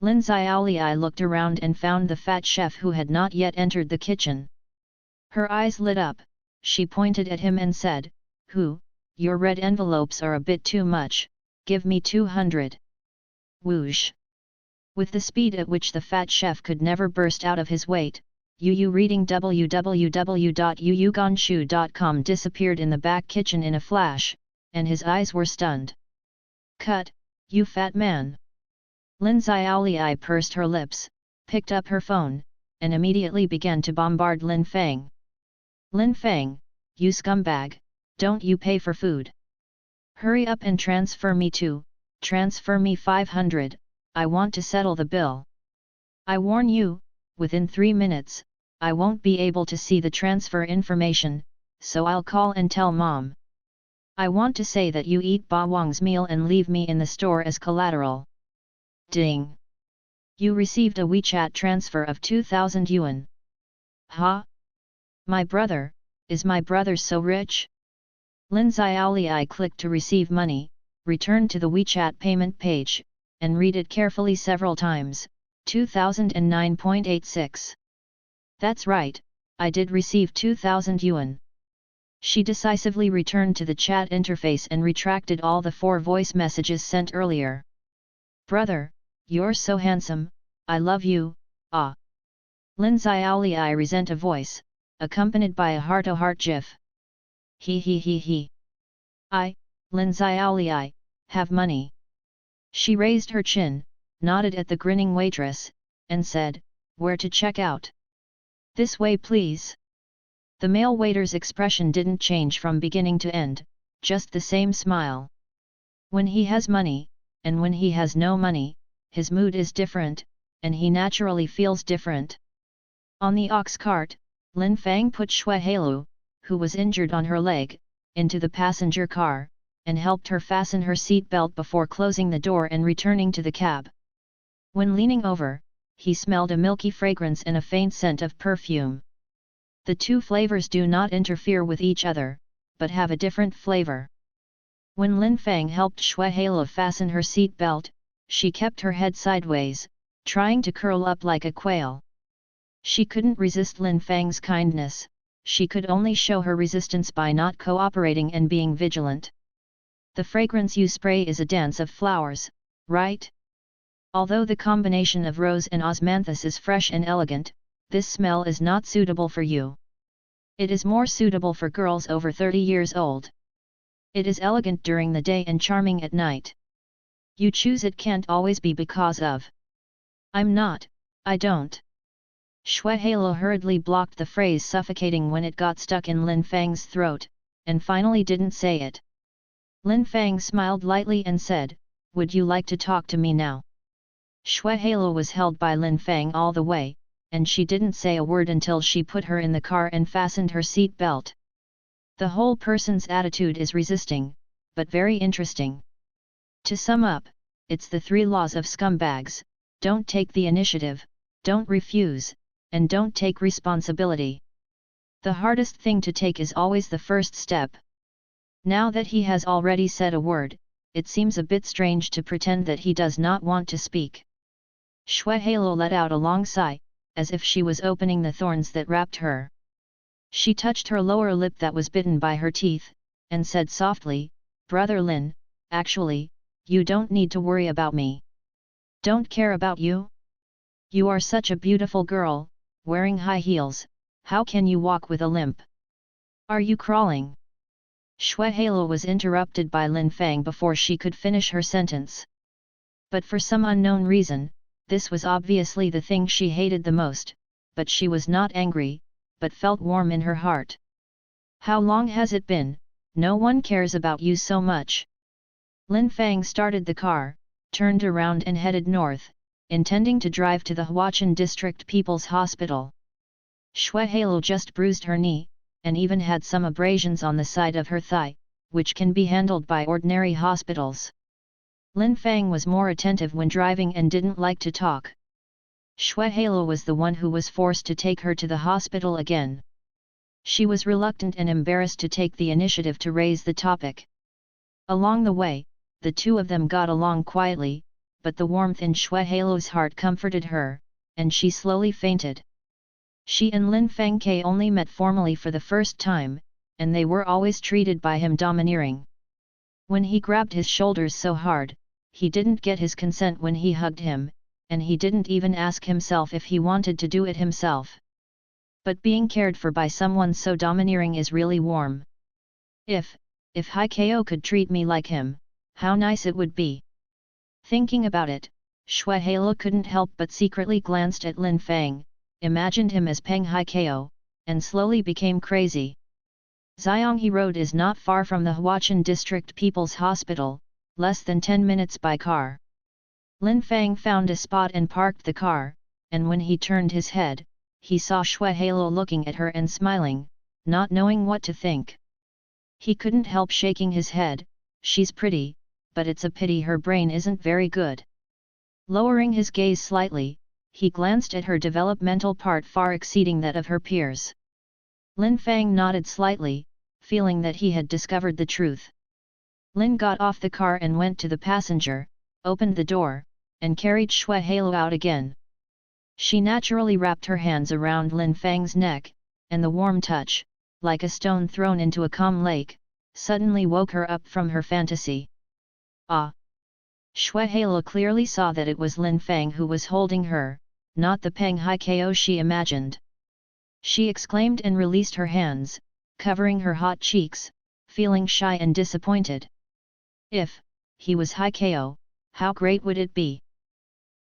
Lin Xiaoliai looked around and found the fat chef who had not yet entered the kitchen. Her eyes lit up, she pointed at him and said, Your red envelopes are a bit too much, give me 200. Whoosh! With the speed at which the fat chef could never burst out of his weight, Yu reading www.yuyugonshu.com disappeared in the back kitchen in a flash, and his eyes were stunned. "Cut, you fat man!" Lin Xiaoliai pursed her lips, picked up her phone, and immediately began to bombard Lin Fang. "Lin Fang, you scumbag, don't you pay for food? Hurry up and transfer me 500, I want to settle the bill. I warn you, within 3 minutes, I won't be able to see the transfer information, so I'll call and tell mom. I want to say that you eat Ba Wang's meal and leave me in the store as collateral." Ding! You received a WeChat transfer of 2,000 yuan. "Huh? My brother, is my brother so rich?" Lin Xiaoliai clicked to receive money, returned to the WeChat payment page, and read it carefully several times, 2009.86. That's right, I did receive 2,000 yuan. She decisively returned to the chat interface and retracted all the 4 voice messages sent earlier. "Brother, you're so handsome, I love you, ah." Lin Xiaoliai resent a voice, accompanied by a heart-to-heart gif. He. I, Lin Xiaoliai, have money. She raised her chin, nodded at the grinning waitress, and said, "Where to check out?" "This way please." The male waiter's expression didn't change from beginning to end, just the same smile. When he has money, and when he has no money, his mood is different, and he naturally feels different. On the ox cart, Lin Fang put Shui Heilu, who was injured on her leg, into the passenger car, and helped her fasten her seat belt before closing the door and returning to the cab. When leaning over, he smelled a milky fragrance and a faint scent of perfume. The 2 flavors do not interfere with each other, but have a different flavor. When Lin Fang helped Shui Heilu fasten her seat belt, she kept her head sideways, trying to curl up like a quail. She couldn't resist Lin Fang's kindness, she could only show her resistance by not cooperating and being vigilant. The fragrance you spray is a dance of flowers, right? Although the combination of rose and osmanthus is fresh and elegant, this smell is not suitable for you. It is more suitable for girls over 30 years old. It is elegant during the day and charming at night. You choose it can't always be because of. I don't. Shui Halo hurriedly blocked the phrase suffocating when it got stuck in Lin Fang's throat, and finally didn't say it. Lin Fang smiled lightly and said, "Would you like to talk to me now?" Shui Halo was held by Lin Fang all the way, and she didn't say a word until she put her in the car and fastened her seat belt. The whole person's attitude is resisting, but very interesting. To sum up, it's the 3 laws of scumbags: don't take the initiative, don't refuse, and don't take responsibility. The hardest thing to take is always the first step. Now that he has already said a word, it seems a bit strange to pretend that he does not want to speak. Shui Halo let out a long sigh, as if she was opening the thorns that wrapped her. She touched her lower lip that was bitten by her teeth, and said softly, "Brother Lin, actually, you don't need to worry about me. Don't care about you? You are such a beautiful girl, wearing high heels, how can you walk with a limp? Are you crawling?" Shui Halo was interrupted by Lin Fang before she could finish her sentence. But for some unknown reason, this was obviously the thing she hated the most, but she was not angry, but felt warm in her heart. "How long has it been? No one cares about you so much." Lin Fang started the car, turned around and headed north, intending to drive to the Huachan District People's Hospital. Shui Halo just bruised her knee, and even had some abrasions on the side of her thigh, which can be handled by ordinary hospitals. Lin Fang was more attentive when driving and didn't like to talk. Shui Halo was the one who was forced to take her to the hospital again. She was reluctant and embarrassed to take the initiative to raise the topic. Along the way, the two of them got along quietly, but the warmth in Shui Halo's heart comforted her, and she slowly fainted. She and Lin Fang only met formally for the first time, and they were always treated by him domineering. When he grabbed his shoulders so hard, he didn't get his consent when he hugged him, and he didn't even ask himself if he wanted to do it himself. But being cared for by someone so domineering is really warm. If Hikyo could treat me like him, how nice it would be. Thinking about it, Shui Halo couldn't help but secretly glanced at Lin Fang, imagined him as Peng Hikyo, and slowly became crazy. Xianghe Road is not far from the Huachan District People's Hospital, less than 10 minutes by car. Lin Fang found a spot and parked the car, and when he turned his head, he saw Shui Halo looking at her and smiling, not knowing what to think. He couldn't help shaking his head. "She's pretty, but it's a pity her brain isn't very good." Lowering his gaze slightly, he glanced at her developmental part far exceeding that of her peers. Lin Fang nodded slightly, feeling that he had discovered the truth. Lin got off the car and went to the passenger, opened the door, and carried Shui Halo out again. She naturally wrapped her hands around Lin Fang's neck, and the warm touch, like a stone thrown into a calm lake, suddenly woke her up from her fantasy. Ah! Shui Halo clearly saw that it was Lin Fang who was holding her, not the Peng Hikyo she imagined. She exclaimed and released her hands, covering her hot cheeks, feeling shy and disappointed. If he was Hikyo, how great would it be?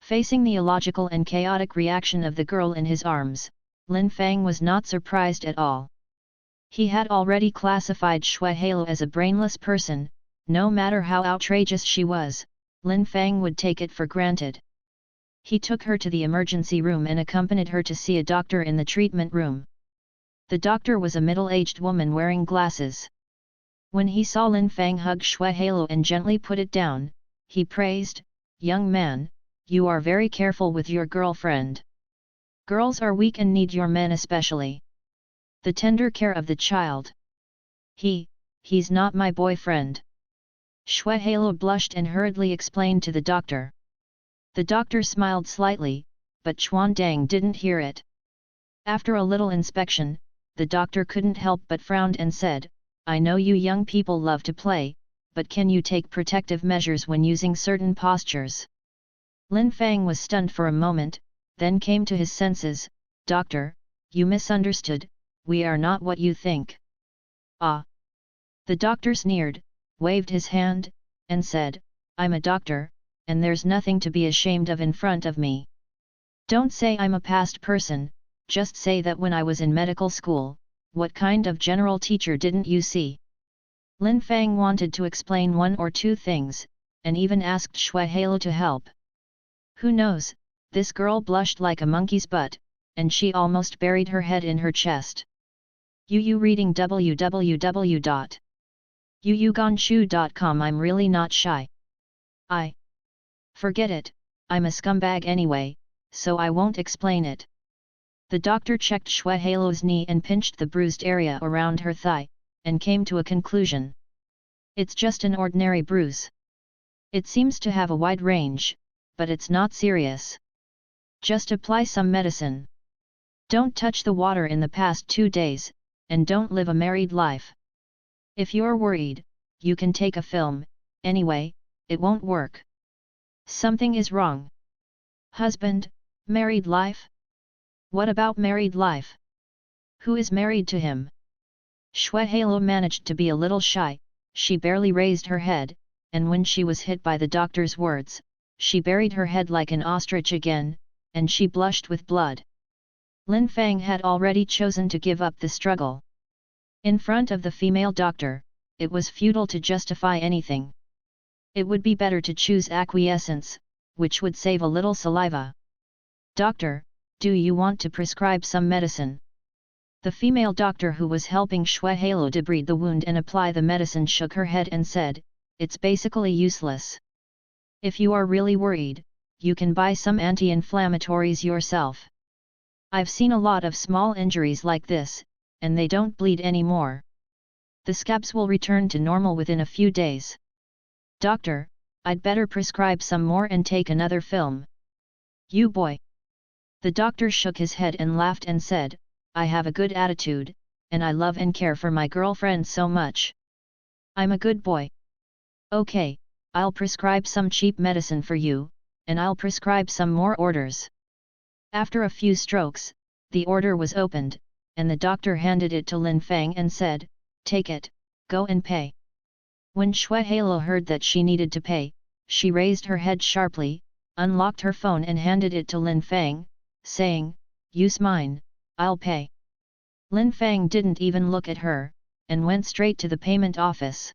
Facing the illogical and chaotic reaction of the girl in his arms, Lin Fang was not surprised at all. He had already classified Shui Halo as a brainless person. No matter how outrageous she was, Lin Fang would take it for granted. He took her to the emergency room and accompanied her to see a doctor in the treatment room. The doctor was a middle-aged woman wearing glasses. When he saw Lin Fang hug Shui Halo and gently put it down, he praised, "Young man, you are very careful with your girlfriend. Girls are weak and need your men especially. The tender care of the child. He's not my boyfriend." Shui Halo blushed and hurriedly explained to the doctor. The doctor smiled slightly, but Chuan Dang didn't hear it. After a little inspection, the doctor couldn't help but frowned and said, I know you young people love to play, but can you take protective measures when using certain postures? Lin Fang was stunned for a moment, then came to his senses. Doctor, you misunderstood, we are not what you think. Ah! The doctor sneered, waved his hand, and said, I'm a doctor, and there's nothing to be ashamed of in front of me. Don't say I'm a past person, just say that when I was in medical school, what kind of general teacher didn't you see? Lin Fang wanted to explain one or two things, and even asked Shui Halo to help. Who knows, this girl blushed like a monkey's butt, and she almost buried her head in her chest. You reading www.yuyuganshu.com. I'm really not shy. Forget it, I'm a scumbag anyway, so I won't explain it. The doctor checked Shui Halo's knee and pinched the bruised area around her thigh, and came to a conclusion. It's just an ordinary bruise. It seems to have a wide range, but it's not serious. Just apply some medicine. Don't touch the water in the past 2 days, and don't live a married life. If you're worried, you can take a film, anyway, it won't work. Something is wrong. Husband, married life? What about married life? Who is married to him? Shui Halo managed to be a little shy, she barely raised her head, and when she was hit by the doctor's words, she buried her head like an ostrich again, and she blushed with blood. Lin Fang had already chosen to give up the struggle. In front of the female doctor, it was futile to justify anything. It would be better to choose acquiescence, which would save a little saliva. Doctor, do you want to prescribe some medicine? The female doctor who was helping Shui Halo debride the wound and apply the medicine shook her head and said, it's basically useless. If you are really worried, you can buy some anti-inflammatories yourself. I've seen a lot of small injuries like this, and they don't bleed anymore. The scabs will return to normal within a few days. Doctor, I'd better prescribe some more and take another film. You boy. The doctor shook his head and laughed and said, I have a good attitude, and I love and care for my girlfriend so much. I'm a good boy. Okay, I'll prescribe some cheap medicine for you, and I'll prescribe some more orders. After a few strokes, the order was opened, and the doctor handed it to Lin Fang and said, take it, go and pay. When Shui Halo heard that she needed to pay, she raised her head sharply, unlocked her phone and handed it to Lin Fang, saying, use mine, I'll pay. Lin Fang didn't even look at her, and went straight to the payment office.